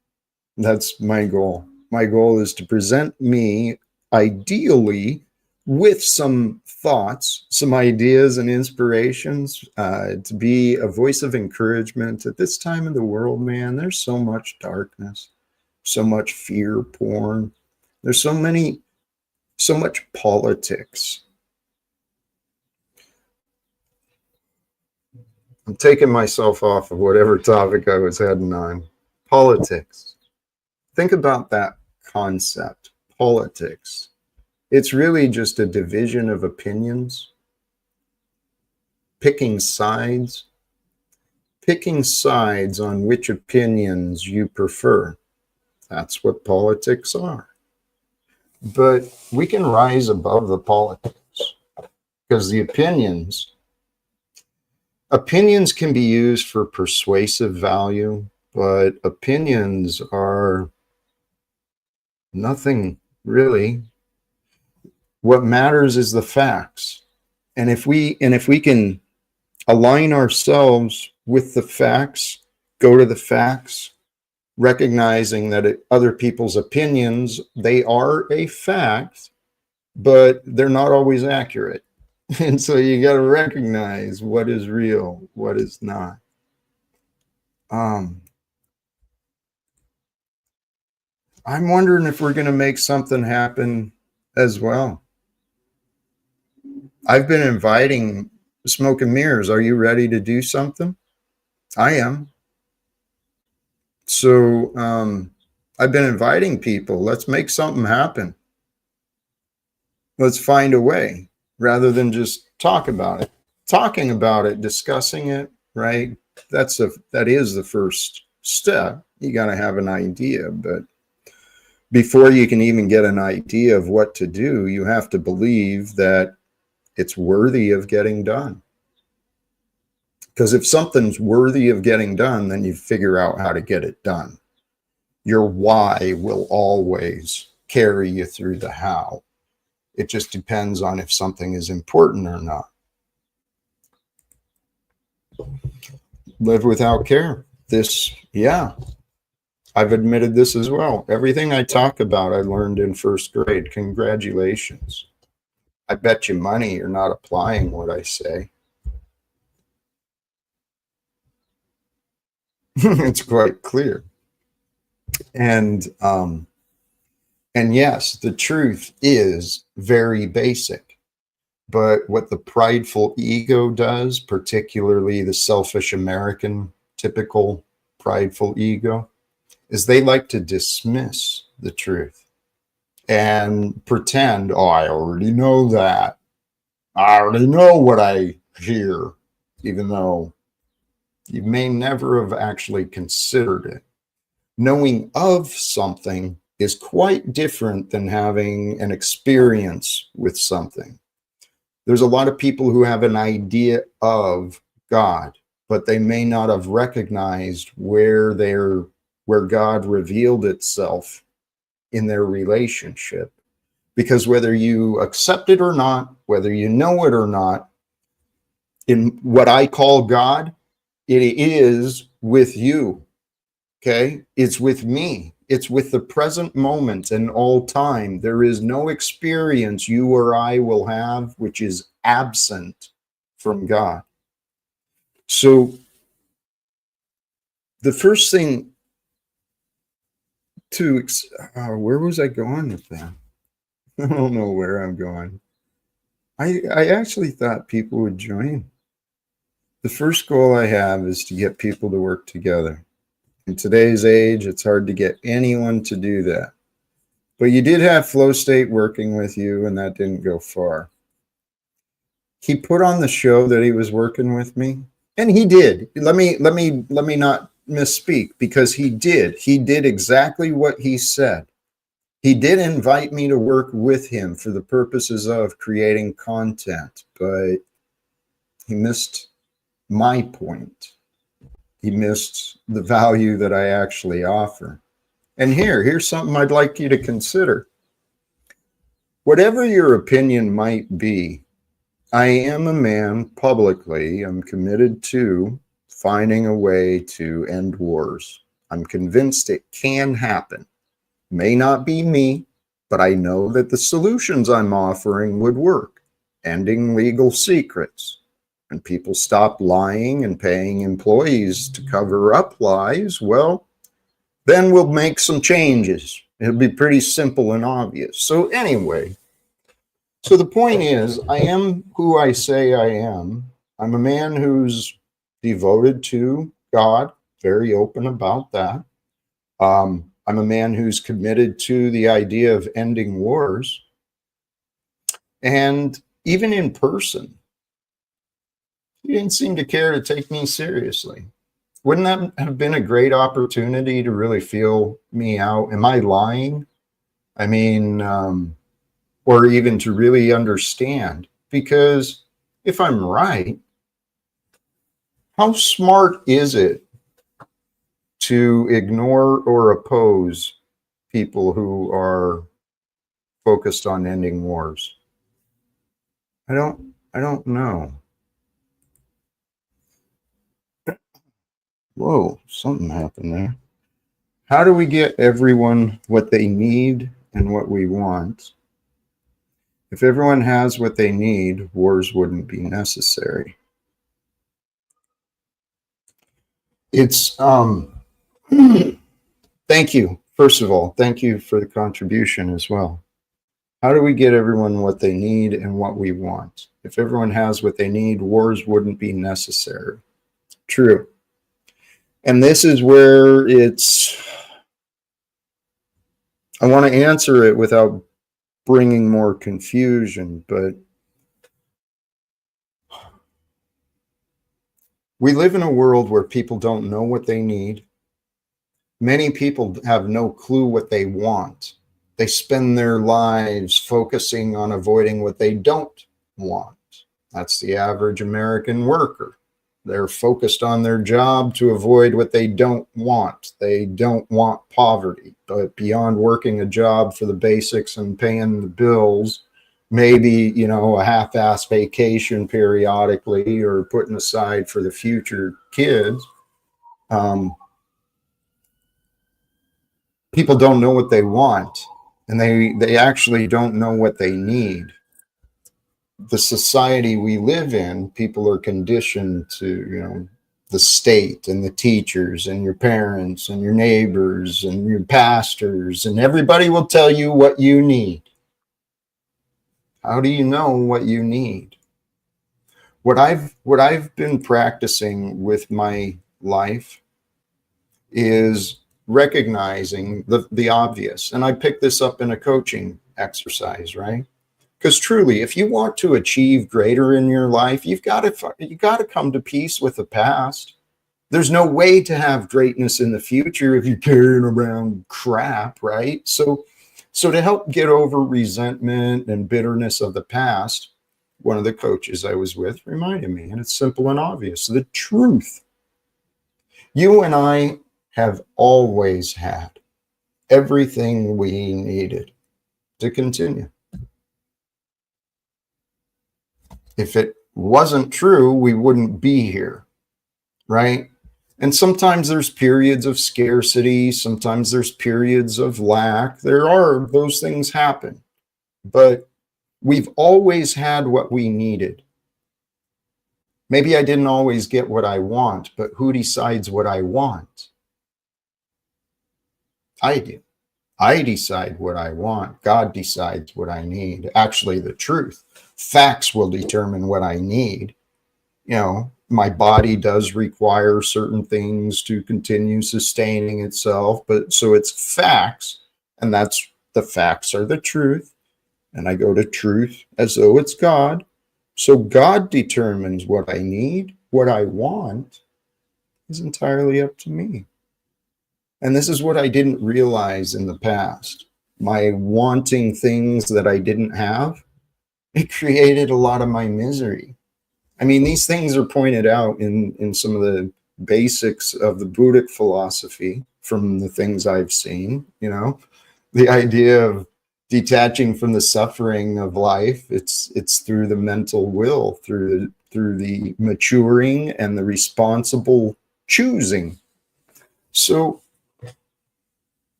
That's my goal. My goal is to present me ideally with some thoughts, some ideas and inspirations, to be a voice of encouragement at this time in the world, man. There's so much darkness, so much fear porn. There's so much politics. I'm taking myself off of whatever topic I was heading on. Politics. Think about that concept, politics. It's really just a division of opinions, picking sides on which opinions you prefer. That's what politics are. But we can rise above the politics, because the opinions can be used for persuasive value, but opinions are nothing really. What matters is the facts. And if we can align ourselves with the facts, go to the facts, recognizing that other people's opinions, they are a fact, but they're not always accurate. And so you got to recognize what is real, what is not. I'm wondering if we're going to make something happen as well. I've been inviting Smoke and Mirrors. Are you ready to do something? I am. So I've been inviting people. Let's make something happen. Let's find a way rather than just talk about it. Talking about it, discussing it, right? That is the first step. You got to have an idea, but before you can even get an idea of what to do, you have to believe that it's worthy of getting done. Because if something's worthy of getting done, then you figure out how to get it done. Your why will always carry you through the how. It just depends on if something is important or not. Live without care. I've admitted this as well. Everything I talk about, I learned in first grade. Congratulations. I bet you money you're not applying what I say. It's quite clear. And yes, the truth is very basic. But what the prideful ego does, particularly the selfish American typical prideful ego, is they like to dismiss the truth and pretend, oh, I already know that. I already know what I hear, even though you may never have actually considered it. Knowing of something is quite different than having an experience with something. There's a lot of people who have an idea of God, but they may not have recognized where God revealed itself in their relationship. Because whether you accept it or not, whether you know it or not, in what I call God, it is with you. Okay? It's with me. It's with the present moment and all time. There is no experience you or I will have which is absent from God. So the first thing to, where was I going with that? I don't know where I'm going. I actually thought people would join. The first goal I have is to get people to work together. In today's age, it's hard to get anyone to do that. But you did have Flow State working with you, and that didn't go far. He put on the show that he was working with me, and he did. Let me not misspeak, because he did. He did exactly what he said. He did invite me to work with him for the purposes of creating content, but he missed my point. He missed the value that I actually offer. And here's something I'd like you to consider. Whatever your opinion might be, I am a man publicly. I'm committed to finding a way to end wars. I'm convinced it can happen. May not be me, but I know that the solutions I'm offering would work. Ending legal secrets. When people stop lying and paying employees to cover up lies, well, then we'll make some changes. It'll be pretty simple and obvious. So anyway, so the point is, I am who I say I am. I'm a man who's devoted to God, very open about that. I'm a man who's committed to the idea of ending wars. And even in person, you didn't seem to care to take me seriously. Wouldn't that have been a great opportunity to really feel me out? Am I lying? I mean, or even to really understand. Because if I'm right, how smart is it to ignore or oppose people who are focused on ending wars? I don't know. Whoa, something happened there. How do we get everyone what they need and what we want? If everyone has what they need, wars wouldn't be necessary. It's thank you. First of all, thank you for the contribution as well. How do we get everyone what they need and what we want? If everyone has what they need, wars wouldn't be necessary. True. And this is where I want to answer it without bringing more confusion, but we live in a world where people don't know what they need. Many people have no clue what they want. They spend their lives focusing on avoiding what they don't want. That's the average American worker. They're focused on their job to avoid what they don't want. They don't want poverty, but beyond working a job for the basics and paying the bills, maybe, a half-ass vacation periodically or putting aside for the future kids. People don't know what they want, and they actually don't know what they need. The society we live in, people are conditioned to, the state and the teachers and your parents and your neighbors and your pastors, and everybody will tell you what you need. How do you know what you need? What I've been practicing with my life is recognizing the obvious. And I picked this up in a coaching exercise, right? Because truly, if you want to achieve greater in your life, you got to come to peace with the past. There's no way to have greatness in the future if you're carrying around crap, right? So to help get over resentment and bitterness of the past, one of the coaches I was with reminded me, and it's simple and obvious, the truth. You and I have always had everything we needed to continue. If it wasn't true, we wouldn't be here, right? And sometimes there's periods of scarcity, sometimes there's periods of lack. Those things happen, but we've always had what we needed. Maybe I didn't always get what I want, but who decides what I want? I do. I decide what I want. God decides what I need. Actually, the truth. Facts will determine what I need. My body does require certain things to continue sustaining itself, but so it's facts, and the facts are the truth. And I go to truth as though it's God. So God determines what I need. What I want is entirely up to me. And this is what I didn't realize in the past. My wanting things that I didn't have, it created a lot of my misery. I mean, these things are pointed out in some of the basics of the Buddhic philosophy from the things I've seen, the idea of detaching from the suffering of life. It's through the mental will, through the maturing and the responsible choosing. So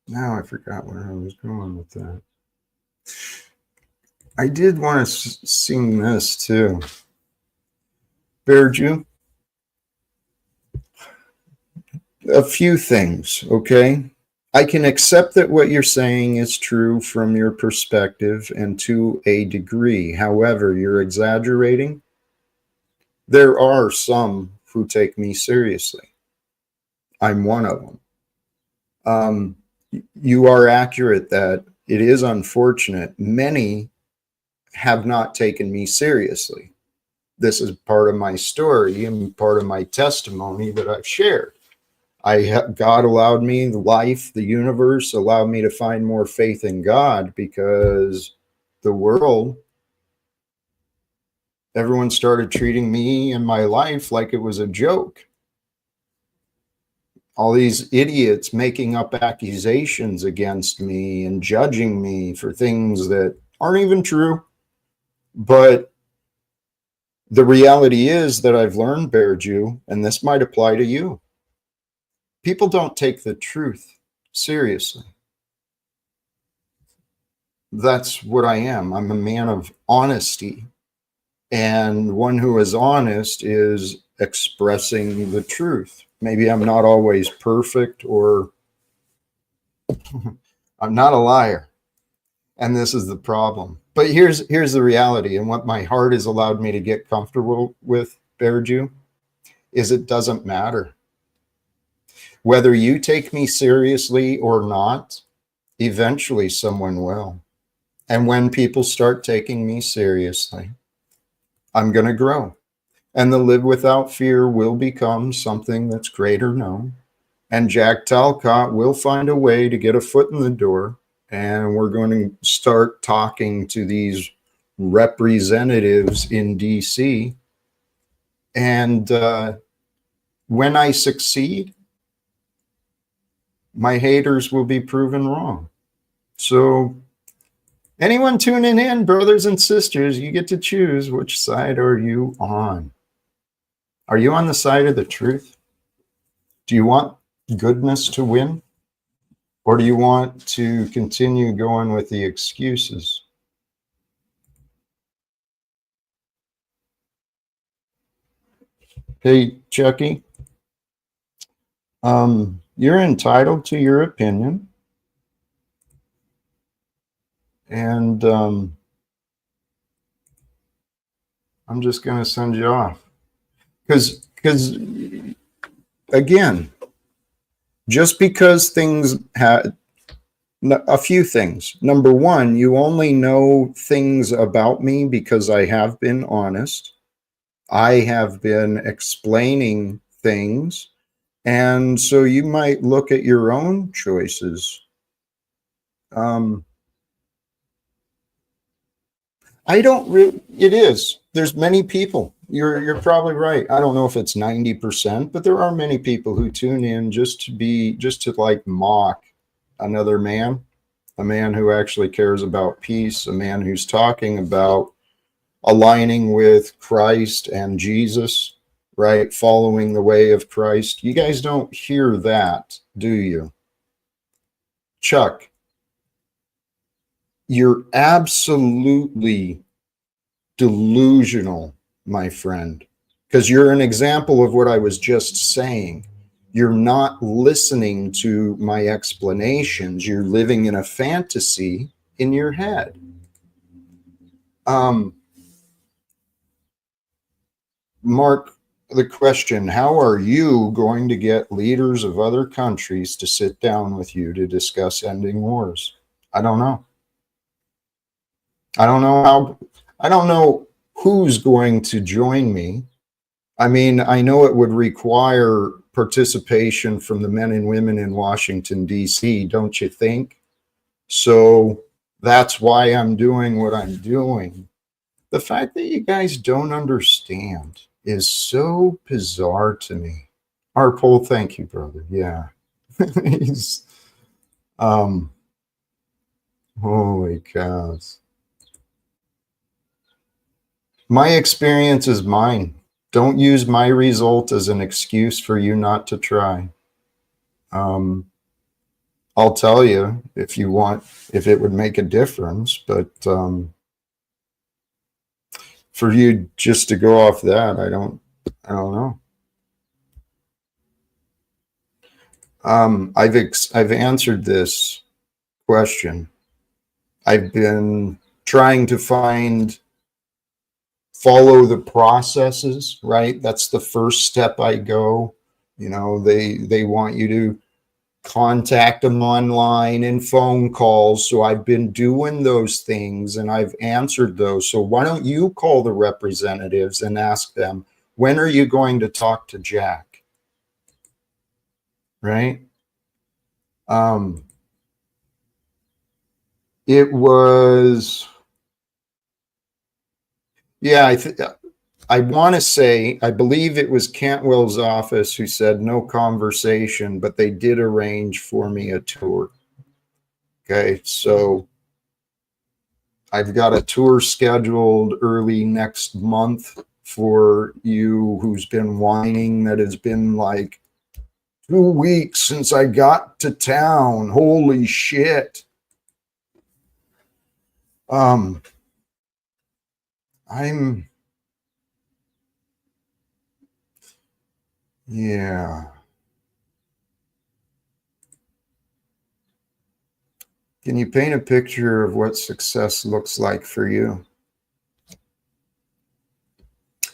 Now I forgot where I was going with that. I did want to sing this too. Bearju, a few things, okay? I can accept that what you're saying is true from your perspective and to a degree. However, you're exaggerating. There are some who take me seriously. I'm one of them. You are accurate that it is unfortunate. Many have not taken me seriously. This is part of my story and part of my testimony that I've shared. God allowed me, the life, the universe allowed me to find more faith in God because the world, everyone started treating me and my life like it was a joke. All these idiots making up accusations against me and judging me for things that aren't even true. But the reality is that I've learned, Bearju, and this might apply to you. People don't take the truth seriously. That's what I am. I'm a man of honesty. And one who is honest is expressing the truth. Maybe I'm not always perfect, or I'm not a liar. And this is the problem. But here's the reality, and what my heart has allowed me to get comfortable with, Bearju, is it doesn't matter. Whether you take me seriously or not, eventually someone will. And when people start taking me seriously, I'm going to grow. And the live without fear will become something that's greater known. And Jack Talcott will find a way to get a foot in the door. And we're going to start talking to these representatives in DC. And when I succeed, my haters will be proven wrong. So anyone tuning in, brothers and sisters, you get to choose which side are you on. Are you on the side of the truth? Do you want goodness to win? Or do you want to continue going with the excuses? Hey, Chucky, you're entitled to your opinion. And I'm just going to send you off. Because again, just because things have a few things. Number one, you only know things about me because I have been honest. I have been explaining things. And so you might look at your own choices. I don't really, it is. There's many people. You're probably right. I don't know if it's 90%, but there are many people who tune in just to like mock another man, a man who actually cares about peace, a man who's talking about aligning with Christ and Jesus, right? Following the way of Christ. You guys don't hear that, do you? Chuck, you're absolutely delusional, my friend, because you're an example of what I was just saying. You're not listening to my explanations. You're living in a fantasy in your head. Mark, the question, how are you going to get leaders of other countries to sit down with you to discuss ending wars? I don't know. I don't know how. I don't know who's going to join me. I mean, I know it would require participation from the men and women in Washington, D.C., don't you think? So that's why I'm doing what I'm doing. The fact that you guys don't understand is so bizarre to me. Arpol, thank you, brother. Yeah. He's, holy cows. My experience is mine. Don't use my result as an excuse for you not to try. I'll tell you if you want, if it would make a difference, but for you just to go off that, I don't know. I've answered this question. I've been trying to follow the processes, right? That's the first step I go. You know, they want you to contact them online and phone calls. So I've been doing those things and I've answered those. So why don't you call the representatives and ask them, when are you going to talk to Jack? Right? It was, yeah, I want to say, I believe it was Cantwell's office who said no conversation, but they did arrange for me a tour. Okay, so I've got a tour scheduled early next month for you who's been whining that it's been like 2 weeks since I got to town. Holy shit. Yeah. Can you paint a picture of what success looks like for you?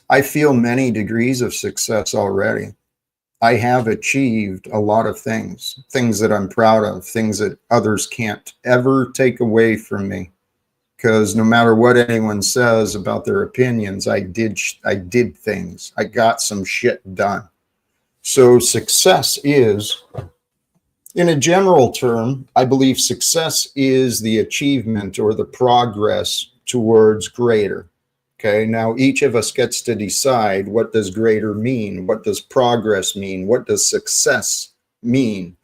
I feel many degrees of success already. I have achieved a lot of things that I'm proud of, things that others can't ever take away from me. Because no matter what anyone says about their opinions, I did things. I got some shit done. So success is, in a general term, I believe success is the achievement or the progress towards greater. Okay, now each of us gets to decide, what does greater mean? What does progress mean? What does success mean?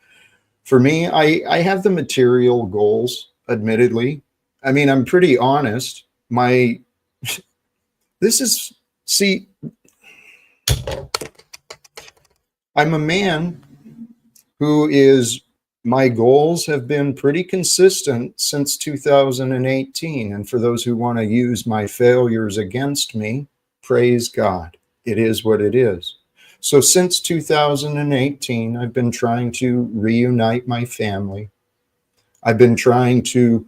For me, I have the material goals, admittedly. I mean, I'm pretty honest. See, I'm a man who my goals have been pretty consistent since 2018. And for those who want to use my failures against me, praise God. It is what it is. So since 2018, I've been trying to reunite my family. I've been trying to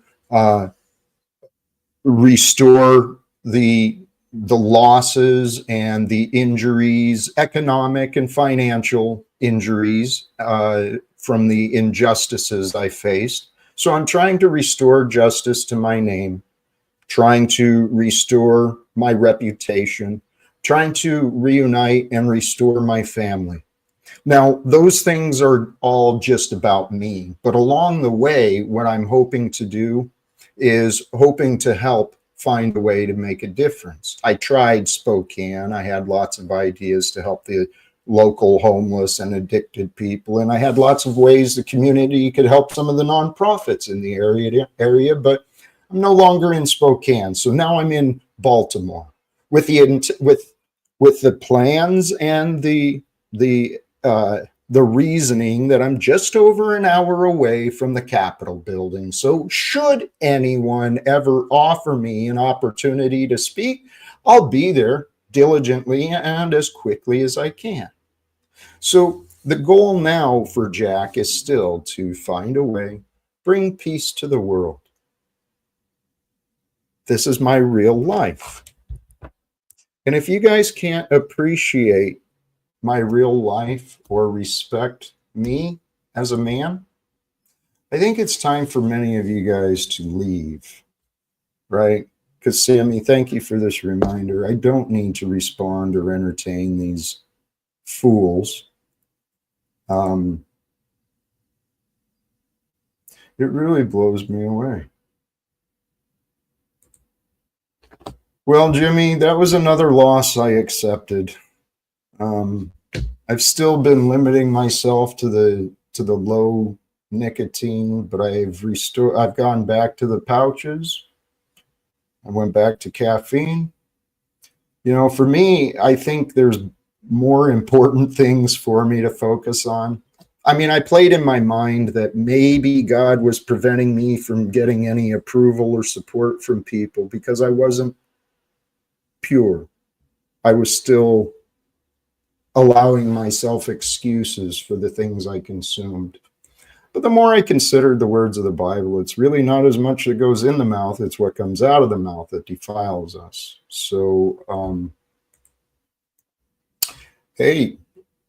restore the losses and the injuries, economic and financial injuries from the injustices I faced. So I'm trying to restore justice to my name, trying to restore my reputation, trying to reunite and restore my family. Now, those things are all just about me, but along the way, what I'm hoping to do is hoping to help find a way to make a difference. I tried Spokane. I had lots of ideas to help the local homeless and addicted people, and I had lots of ways the community could help some of the nonprofits in the area, but I'm no longer in Spokane. So now I'm in Baltimore with the plans and the reasoning that I'm just over an hour away from the Capitol building. So should anyone ever offer me an opportunity to speak, I'll be there diligently and as quickly as I can. So the goal now for Jack is still to find a way, bring peace to the world. This is my real life. And if you guys can't appreciate my real life or respect me as a man, I think it's time for many of you guys to leave, right? Because Sammy, thank you for this reminder. I don't need to respond or entertain these fools. It really blows me away. Well, Jimmy, that was another loss I accepted. I've still been limiting myself to the low nicotine, but I've gone back to the pouches. I went back to caffeine. You know, for me, I think there's more important things for me to focus on. I mean, I played in my mind that maybe God was preventing me from getting any approval or support from people because I wasn't pure. I was still allowing myself excuses for the things I consumed. But the more I considered the words of the Bible, it's really not as much that goes in the mouth, it's what comes out of the mouth that defiles us. So, hey,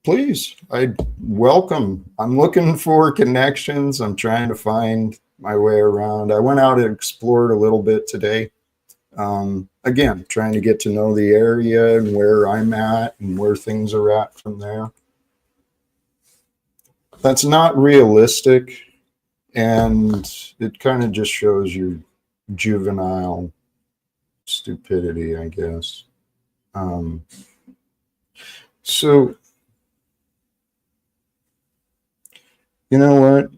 please, I welcome. I'm looking for connections. I'm trying to find my way around. I went out and explored a little bit today. Again, trying to get to know the area and where I'm at and where things are at from there. That's not realistic, and it kind of just shows your juvenile stupidity, I guess. So, you know what?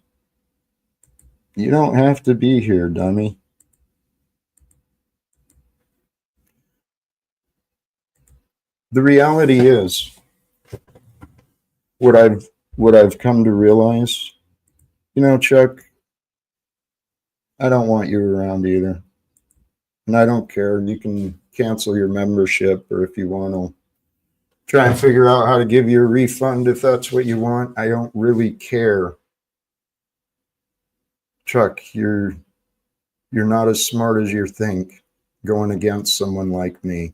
You don't have to be here, dummy. The reality is what I've come to realize, you know, Chuck, I don't want you around either. And I don't care. You can cancel your membership, or if you want to try and figure out how to give you a refund if that's what you want. I don't really care. Chuck, you're not as smart as you think going against someone like me.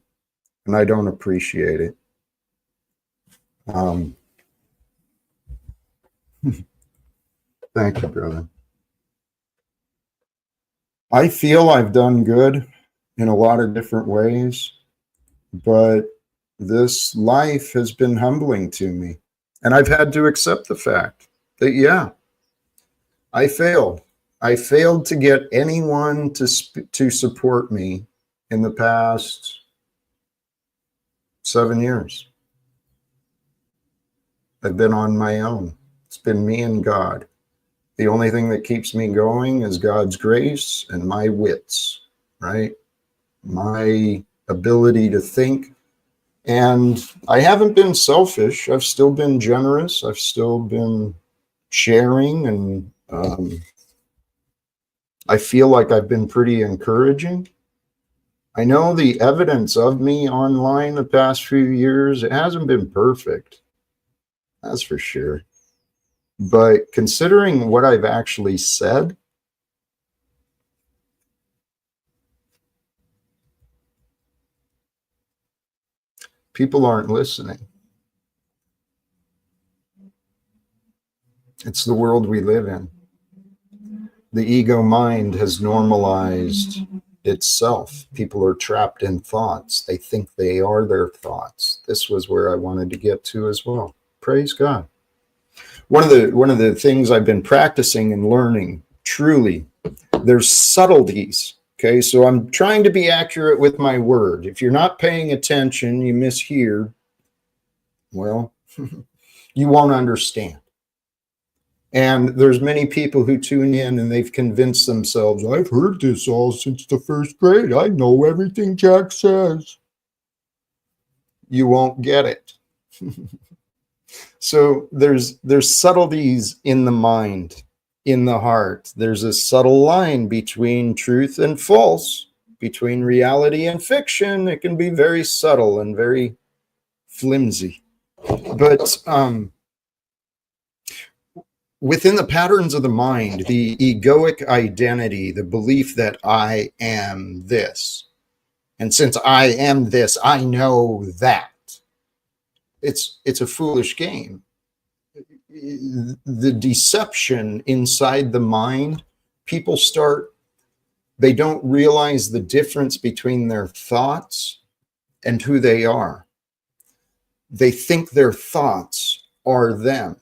And I don't appreciate it. Thank you, brother. I feel I've done good in a lot of different ways, but this life has been humbling to me. And I've had to accept the fact that, yeah, I failed. I failed to get anyone to support me in the past 7 years. I've been on my own. It's been me and God. The only thing that keeps me going is God's grace and my wits, right? My ability to think. And I haven't been selfish. I've still been generous. I've still been sharing, and I feel like I've been pretty encouraging. I know the evidence of me online the past few years, it hasn't been perfect. That's for sure. But considering what I've actually said, people aren't listening. It's the world we live in. The ego mind has normalized itself. People are trapped in thoughts. They think they are their thoughts. This was where I wanted to get to as well. Praise God. One of the things I've been practicing and learning, truly, there's subtleties. Okay, so I'm trying to be accurate with my word. If you're not paying attention, you mishear, well, you won't understand. And there's many people who tune in and they've convinced themselves, I've heard this all since the first grade. I know everything Jack says. You won't get it. So there's subtleties in the mind, in the heart. There's a subtle line between truth and false, between reality and fiction. It can be very subtle and very flimsy. But within the patterns of the mind, the egoic identity, the belief that I am this, and since I am this, I know that. It's a foolish game. The deception inside the mind, people they don't realize the difference between their thoughts and who they are. They think their thoughts are them.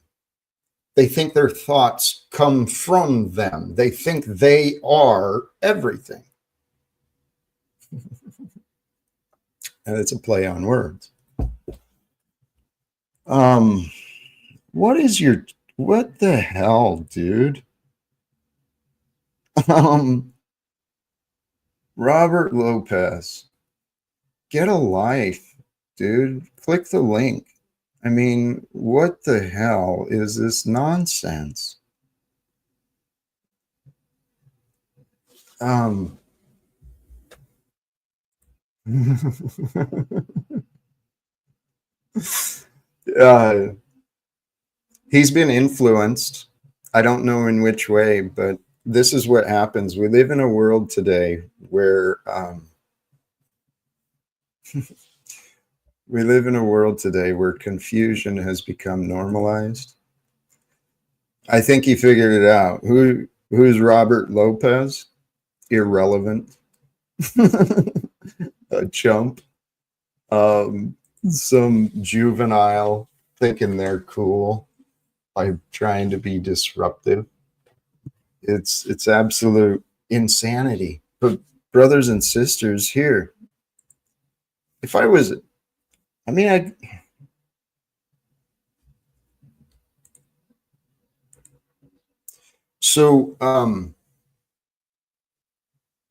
They think their thoughts come from them. They think they are everything. And it's a play on words. What the hell, dude? Robert Lopez, get a life, dude. Click the link. I mean, what the hell is this nonsense? uh, he's been influenced. I don't know in which way, but this is what happens. We live in a world today where confusion has become normalized. I think he figured it out. Who's Robert Lopez? Irrelevant. A chump. Some juvenile thinking they're cool by trying to be disruptive. It's absolute insanity. But brothers and sisters, here, if I was, I mean, I. So,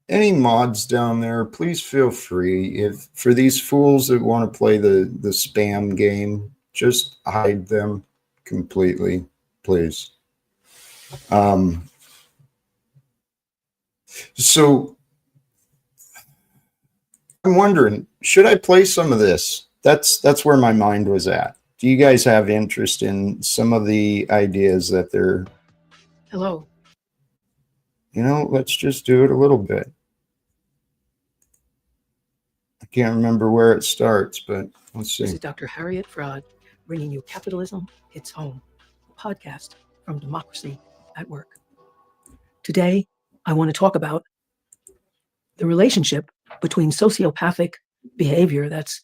any mods down there, please feel free. If for these fools that want to play the spam game, just hide them completely, please. So I'm wondering, should I play some of this? That's where my mind was at. Do you guys have interest in some of the ideas that they're... Hello. You know, let's just do it a little bit. I can't remember where it starts, but let's see. This is Dr. Harriet Fraud bringing you Capitalism Hits Home, a podcast from Democracy at Work. Today, I want to talk about the relationship between sociopathic behavior, that's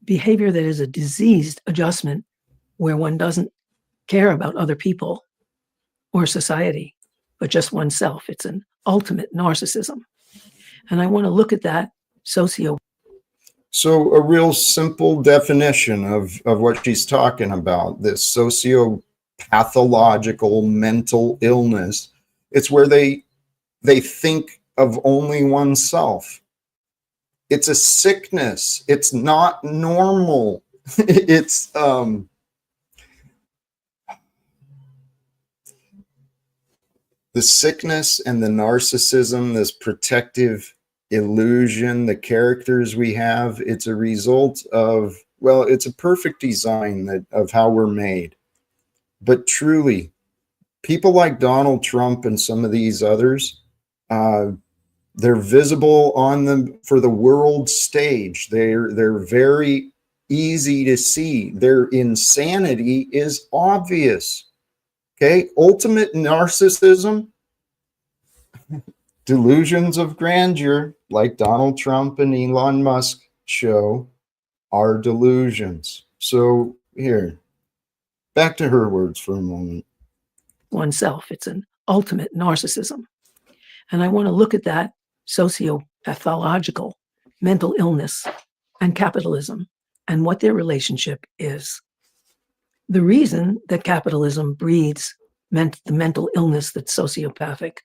behavior that is a diseased adjustment where one doesn't care about other people or society, but just oneself. It's an ultimate narcissism. And I want to look at that So a real simple definition of what she's talking about, this sociopathological mental illness. It's where they think of only oneself. It's a sickness. It's not normal. It's the sickness and the narcissism, this protective illusion, the characters we have, it's a result of, well, it's a perfect design of how we're made. But truly, people like Donald Trump and some of these others, they're visible for the world stage. They're very easy to see. Their insanity is obvious. Okay, ultimate narcissism, delusions of grandeur, like Donald Trump and Elon Musk show, are delusions. So here, back to her words for a moment. Oneself, it's an ultimate narcissism. And I want to look at that sociopathological mental illness and capitalism and what their relationship is. The reason that capitalism breeds the mental illness that's sociopathic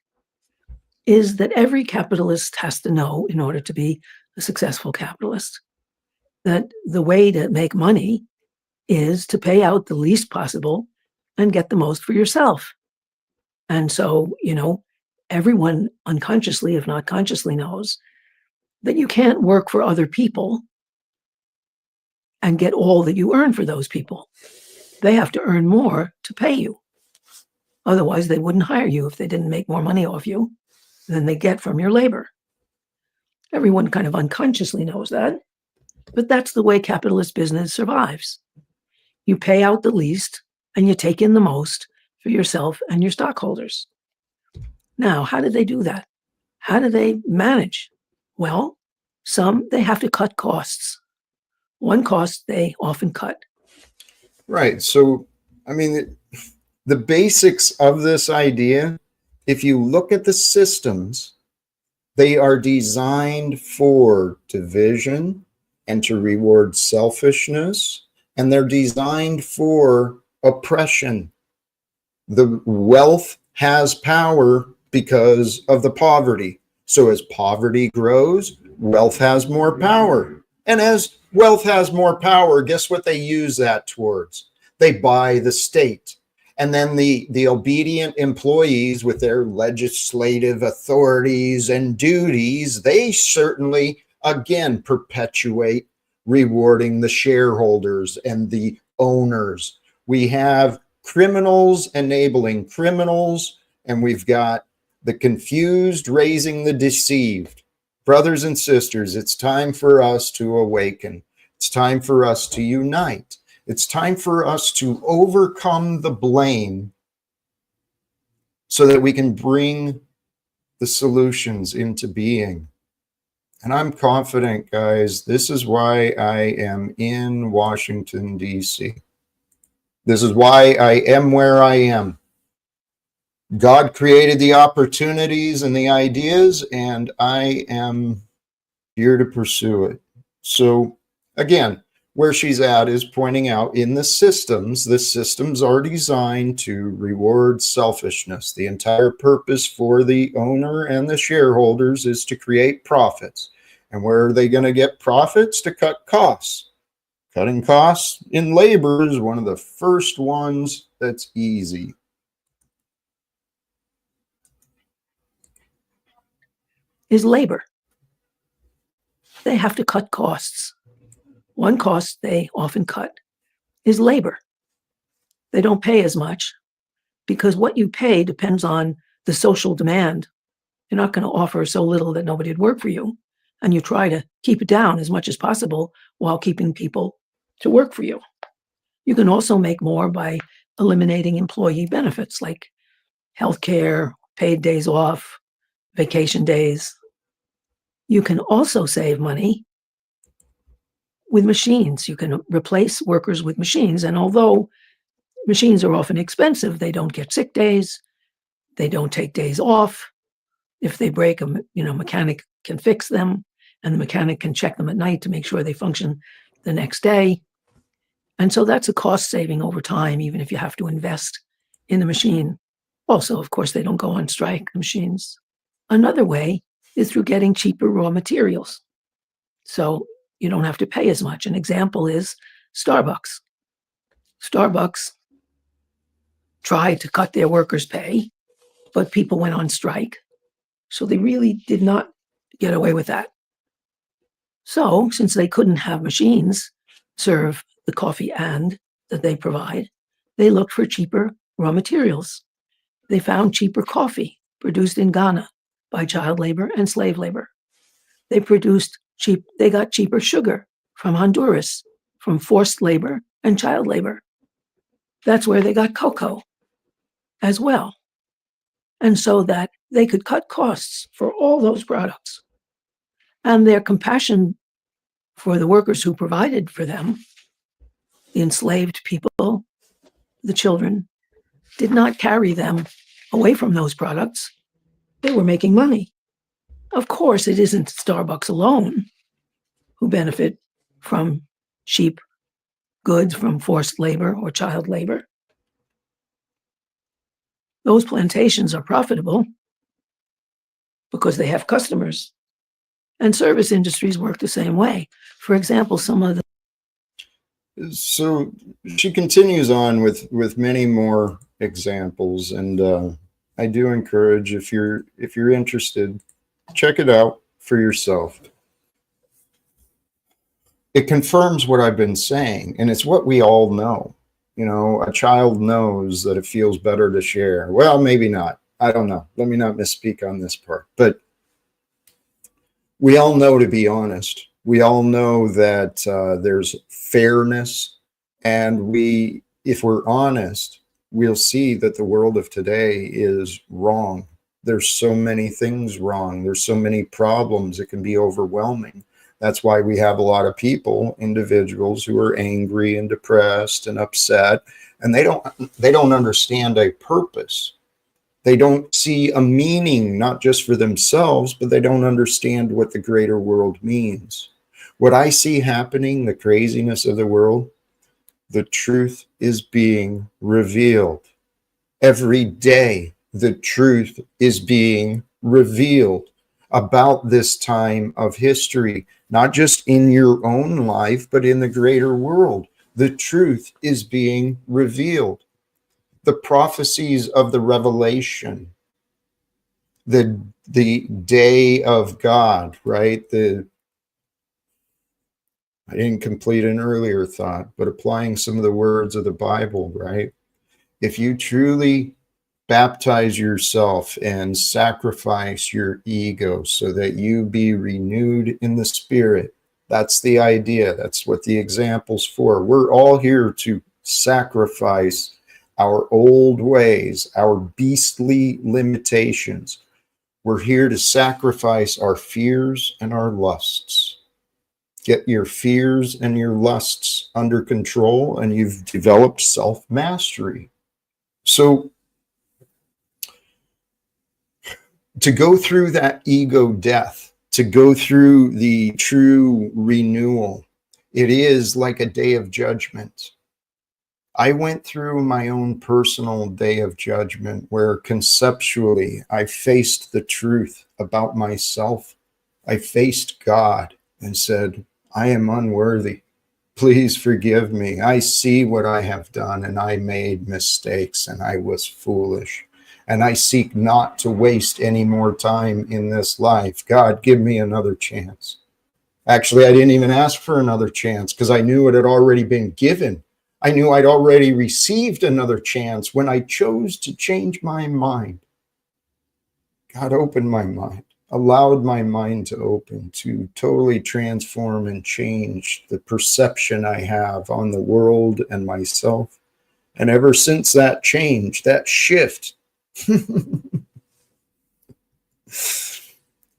is that every capitalist has to know, in order to be a successful capitalist, that the way to make money is to pay out the least possible and get the most for yourself. And so, everyone unconsciously, if not consciously, knows that you can't work for other people and get all that you earn for those people. They have to earn more to pay you. Otherwise, they wouldn't hire you if they didn't make more money off you than they get from your labor. Everyone kind of unconsciously knows that, but that's the way capitalist business survives. You pay out the least and you take in the most for yourself and your stockholders. Now, how do they do that? How do they manage? Well, they have to cut costs. One cost they often cut. Right. So, I mean, the basics of this idea, if you look at the systems, they are designed for division and to reward selfishness, and they're designed for oppression. The wealth has power because of the poverty. So as poverty grows, wealth has more power. And as wealth has more power, guess what they use that towards? They buy the state. And then the obedient employees with their legislative authorities and duties, they certainly, again, perpetuate rewarding the shareholders and the owners. We have criminals enabling criminals, and we've got the confused raising the deceived. Brothers and sisters, it's time for us to awaken. It's time for us to unite. It's time for us to overcome the blame so that we can bring the solutions into being. And I'm confident, guys, this is why I am in Washington, D.C. This is why I am where I am. God created the opportunities and the ideas, and I am here to pursue it. So again, where she's at is pointing out in the systems are designed to reward selfishness. The entire purpose for the owner and the shareholders is to create profits. And where are they going to get profits? To cut costs. Cutting costs in labor is one of the first ones that's easy. Is labor. They have to cut costs. One cost they often cut is labor. They don't pay as much because what you pay depends on the social demand. You're not going to offer so little that nobody would work for you. And you try to keep it down as much as possible while keeping people to work for you. You can also make more by eliminating employee benefits like healthcare, paid days off, vacation days. You can also save money with machines. You can replace workers with machines. And although machines are often expensive, they don't get sick days. They don't take days off. If they break, a mechanic can fix them, and the mechanic can check them at night to make sure they function the next day. And so that's a cost saving over time, even if you have to invest in the machine. Also, of course, they don't go on strike, the machines. Another way is through getting cheaper raw materials. So you don't have to pay as much. An example is Starbucks. Starbucks tried to cut their workers' pay, but people went on strike. So they really did not get away with that. So since they couldn't have machines serve the coffee and that they provide, they looked for cheaper raw materials. They found cheaper coffee produced in Ghana by child labor and slave labor. They got cheaper sugar from Honduras, from forced labor and child labor. That's where they got cocoa as well. And so that they could cut costs for all those products. And their compassion for the workers who provided for them, the enslaved people, the children, did not carry them away from those products. They were making money. Of course, it isn't Starbucks alone who benefit from cheap goods from forced labor or child labor. Those plantations are profitable because they have customers. And service industries work the same way. For example, some of the... So she continues on with many more examples, and I do encourage, if you're interested, check it out for yourself. It confirms what I've been saying, and it's what we all know. A child knows that it feels better to share. Well, maybe not. I don't know. Let me not misspeak on this part. But we all know, to be honest, we all know that there's fairness, and if we're honest, we'll see that the world of today is wrong. There's so many things wrong. There's so many problems. It can be overwhelming. That's why we have a lot of people, individuals, who are angry and depressed and upset, and they don't understand a purpose. They don't see a meaning, not just for themselves, but they don't understand what the greater world means. What I see happening, the craziness of the world, the truth is being revealed. Every day, the truth is being revealed. about this time of history, not just in your own life, but in the greater world. The truth is being revealed. The prophecies of the revelation, the day of God, right? I didn't complete an earlier thought, but applying some of the words of the Bible, right? If you truly baptize yourself and sacrifice your ego so that you be renewed in the spirit, that's the idea. That's what the example's for. We're all here to sacrifice our old ways, our beastly limitations. We're here to sacrifice our fears and our lusts. Get your fears and your lusts under control, and you've developed self-mastery. So to go through that ego death, to go through the true renewal, it is like a day of judgment. I went through my own personal day of judgment where conceptually I faced the truth about myself. I faced God and said, I am unworthy. Please forgive me. I see what I have done, and I made mistakes, and I was foolish. And I seek not to waste any more time in this life. God, give me another chance. Actually, I didn't even ask for another chance because I knew it had already been given. I knew I'd already received another chance when I chose to change my mind. God opened my mind, allowed my mind to open, to totally transform and change the perception I have on the world and myself. And ever since that change, that shift,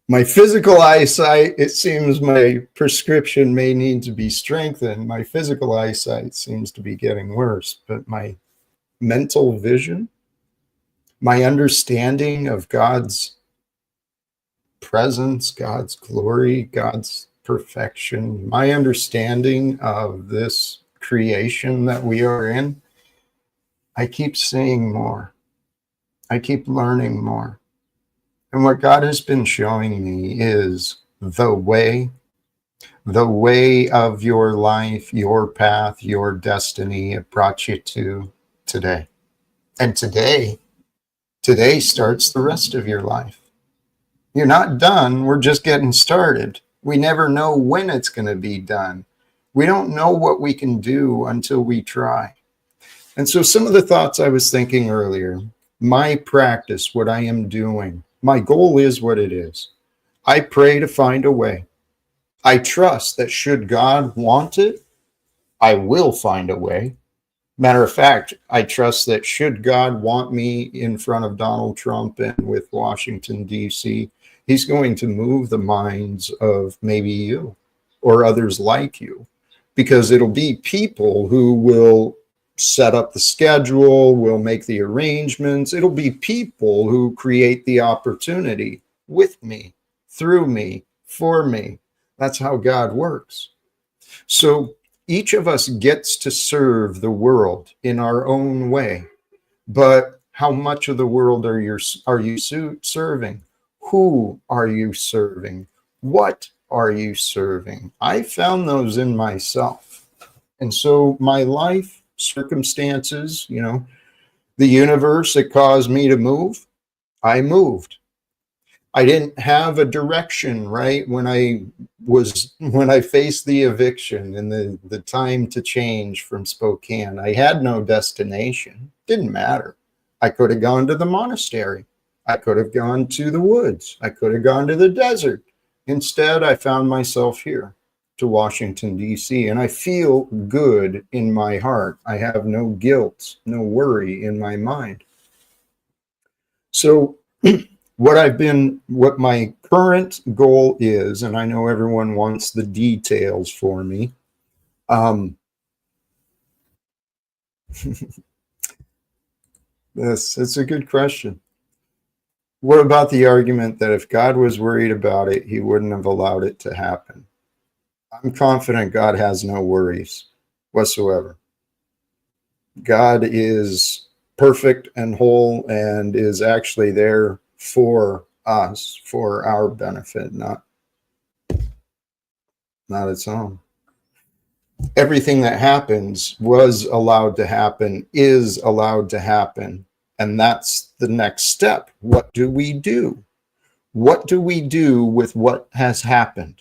my physical eyesight, it seems my prescription may need to be strengthened. My physical eyesight seems to be getting worse, but my mental vision, my understanding of God's presence, God's glory, God's perfection, my understanding of this creation that we are in, I keep seeing more. I keep learning more. And what God has been showing me is the way of your life, your path, your destiny. It brought you to today. And today starts the rest of your life. You're not done. We're just getting started. We never know when it's going to be done. We don't know what we can do until we try. And so some of the thoughts I was thinking earlier, my practice, what I am doing, my goal is what it is. I pray to find a way. I trust that should God want it, I will find a way. Matter of fact, I trust that should God want me in front of Donald Trump and with Washington, D.C., he's going to move the minds of maybe you or others like you, because it'll be people who will set up the schedule, will make the arrangements. It'll be people who create the opportunity with me, through me, for me. That's how God works. So each of us gets to serve the world in our own way. But how much of the world are you serving? Who are you serving? What are you serving? I found those in myself. And so my life circumstances, the universe that caused me to move, I moved. I didn't have a direction, right? When I faced the eviction and the time to change from Spokane, I had no destination. Didn't matter. I could have gone to the monastery. I could have gone to the woods. I could have gone to the desert. Instead, I found myself here to Washington, D.C., and I feel good in my heart. I have no guilt, no worry in my mind. So what my current goal is, and I know everyone wants the details for me. It's a good question. What about the argument that if God was worried about it, he wouldn't have allowed it to happen? I'm confident God has no worries whatsoever. God is perfect and whole and is actually there for us for our benefit, not its own. Everything that happens was allowed to happen, is allowed to happen. And that's the next step. What do we do? What do we do with what has happened?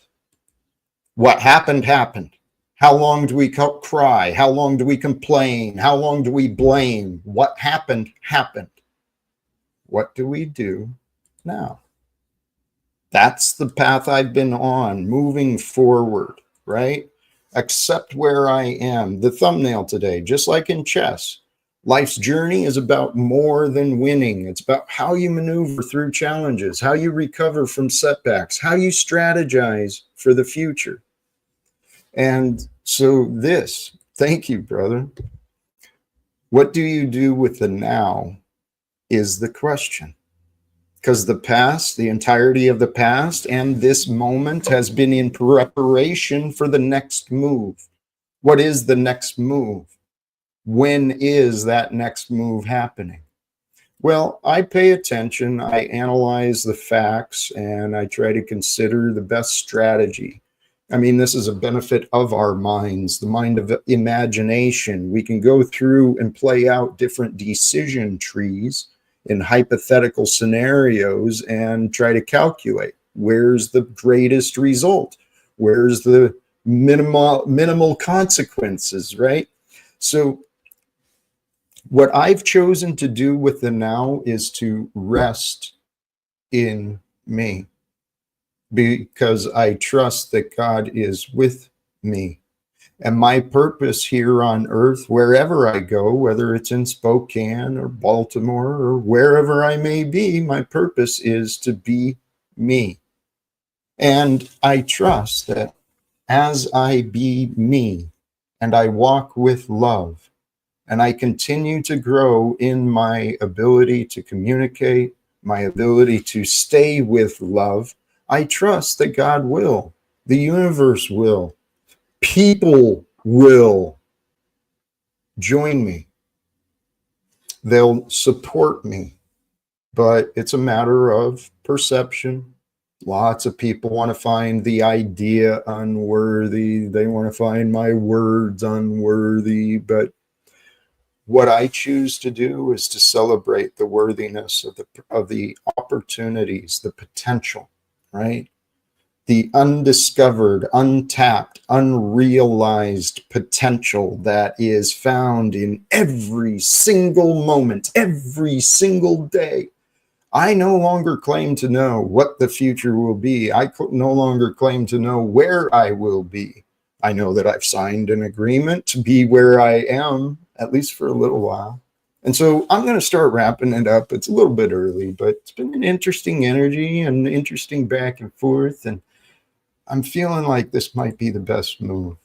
What happened, happened. How long do we cry? How long do we complain? How long do we blame? What happened, happened. What do we do now? That's the path I've been on, moving forward, right? Accept where I am. The thumbnail today, just like in chess, life's journey is about more than winning. It's about how you maneuver through challenges, how you recover from setbacks, how you strategize for the future. And so thank you, brother. What do you do with the now is the question. Because the past, the entirety of the past and this moment has been in preparation for the next move. What is the next move? When is that next move happening? Well, I pay attention, I analyze the facts, and I try to consider the best strategy. I mean, this is a benefit of our minds, the mind of imagination. We can go through and play out different decision trees in hypothetical scenarios and try to calculate where's the greatest result, where's the minimal consequences, right? So what I've chosen to do with the now is to rest in me, because I trust that God is with me. And my purpose here on earth, wherever I go, whether it's in Spokane or Baltimore or wherever I may be, my purpose is to be me. And I trust that as I be me and I walk with love and I continue to grow in my ability to communicate, my ability to stay with love, I trust that God will, the universe will, people will join me. They'll support me, but it's a matter of perception. Lots of people want to find the idea unworthy. They want to find my words unworthy. But what I choose to do is to celebrate the worthiness of the opportunities, the potential, right? The undiscovered, untapped, unrealized potential that is found in every single moment, every single day. I no longer claim to know what the future will be. I no longer claim to know where I will be. I know that I've signed an agreement to be where I am, at least for a little while. And so I'm going to start wrapping it up. It's a little bit early, but it's been an interesting energy and interesting back and forth. And I'm feeling like this might be the best move.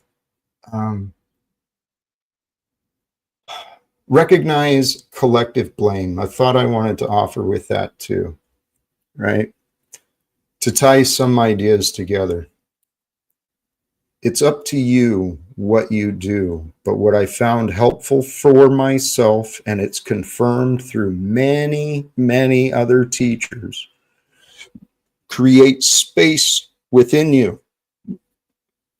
Recognize collective blame. I thought I wanted to offer with that too, right? To tie some ideas together. It's up to you what you do, but what I found helpful for myself, and it's confirmed through many, many other teachers, create space within you.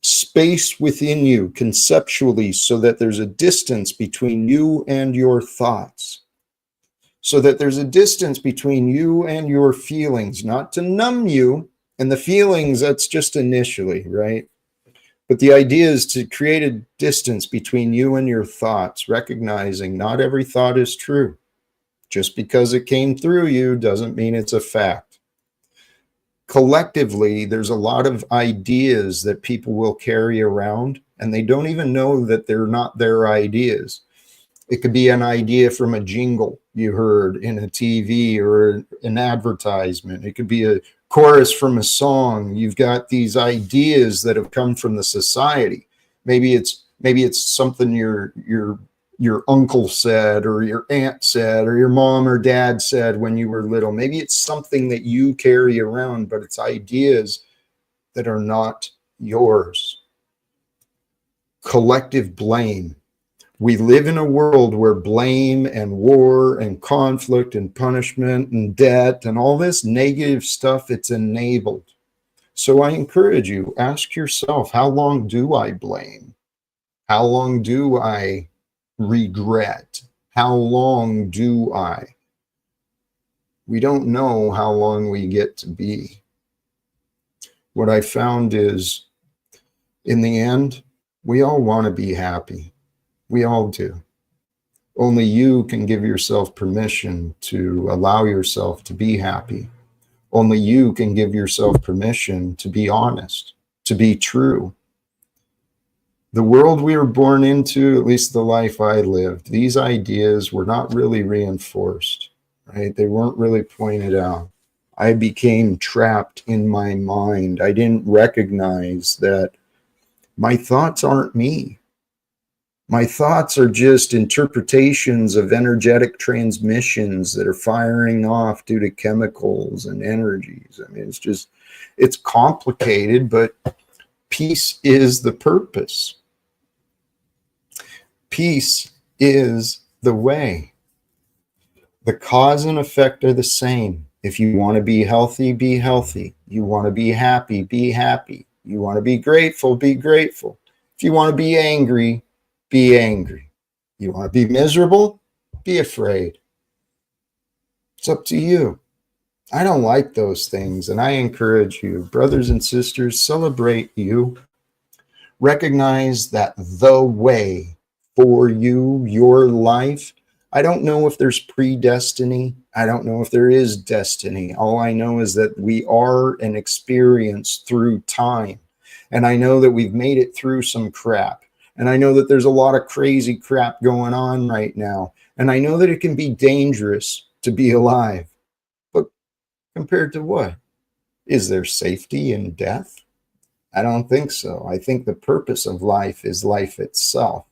Space within you conceptually, so that there's a distance between you and your thoughts, so that there's a distance between you and your feelings, not to numb you. And the feelings, that's just initially, right? But the idea is to create a distance between you and your thoughts, recognizing not every thought is true. Just because it came through you doesn't mean it's a fact. Collectively, there's a lot of ideas that people will carry around, and they don't even know that they're not their ideas. It could be an idea from a jingle you heard in a TV or an advertisement. It could be a chorus from a song. You've got these ideas that have come from the society. Maybe it's something your uncle said, or your aunt said, or your mom or dad said when you were little. Maybe it's something that you carry around, but it's ideas that are not yours. Collective blame. We live in a world where blame and war and conflict and punishment and debt and all this negative stuff, it's enabled. So I encourage you, ask yourself, how long do I blame? How long do I regret? How long do I? We don't know how long we get to be. What I found is, in the end, we all want to be happy. We all do. Only you can give yourself permission to allow yourself to be happy. Only you can give yourself permission to be honest, to be true. The world we were born into, at least the life I lived, these ideas were not really reinforced, right? They weren't really pointed out. I became trapped in my mind. I didn't recognize that my thoughts aren't me. My thoughts are just interpretations of energetic transmissions that are firing off due to chemicals and energies. I mean, it's complicated, but peace is the purpose. Peace is the way. The cause and effect are the same. If you want to be healthy, be healthy. You want to be happy, be happy. You want to be grateful, be grateful. If you want to be angry, be angry. You want to be miserable, be afraid. It's up to you. I don't like those things, and I encourage you, brothers and sisters, celebrate you. Recognize that the way for you, your life, I don't know if there's predestiny. I don't know if there is destiny. All I know is that we are an experience through time. And I know that we've made it through some crap. And I know that there's a lot of crazy crap going on right now. And I know that it can be dangerous to be alive. But compared to what? Is there safety in death? I don't think so. I think the purpose of life is life itself.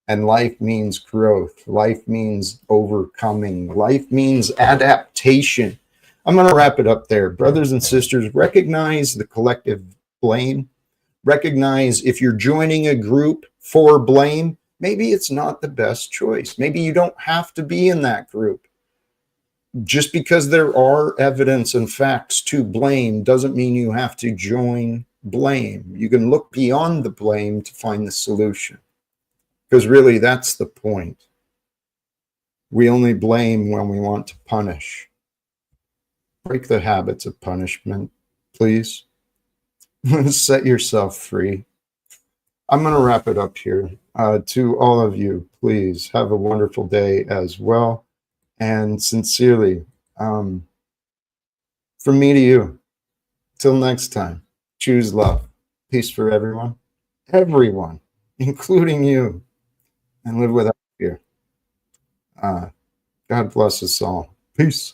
And life means growth. Life means overcoming. Life means adaptation. I'm going to wrap it up there. Brothers and sisters, recognize the collective blame. Recognize if you're joining a group for blame, maybe it's not the best choice. Maybe you don't have to be in that group. Just because there are evidence and facts to blame doesn't mean you have to join blame. You can look beyond the blame to find the solution. Because really, that's the point. We only blame when we want to punish. Break the habits of punishment, please. Set yourself free. I'm going to wrap it up here. To all of you, please have a wonderful day as well. And sincerely, from me to you, till next time, choose love. Peace for everyone, including you, and live without fear. God bless us all. Peace.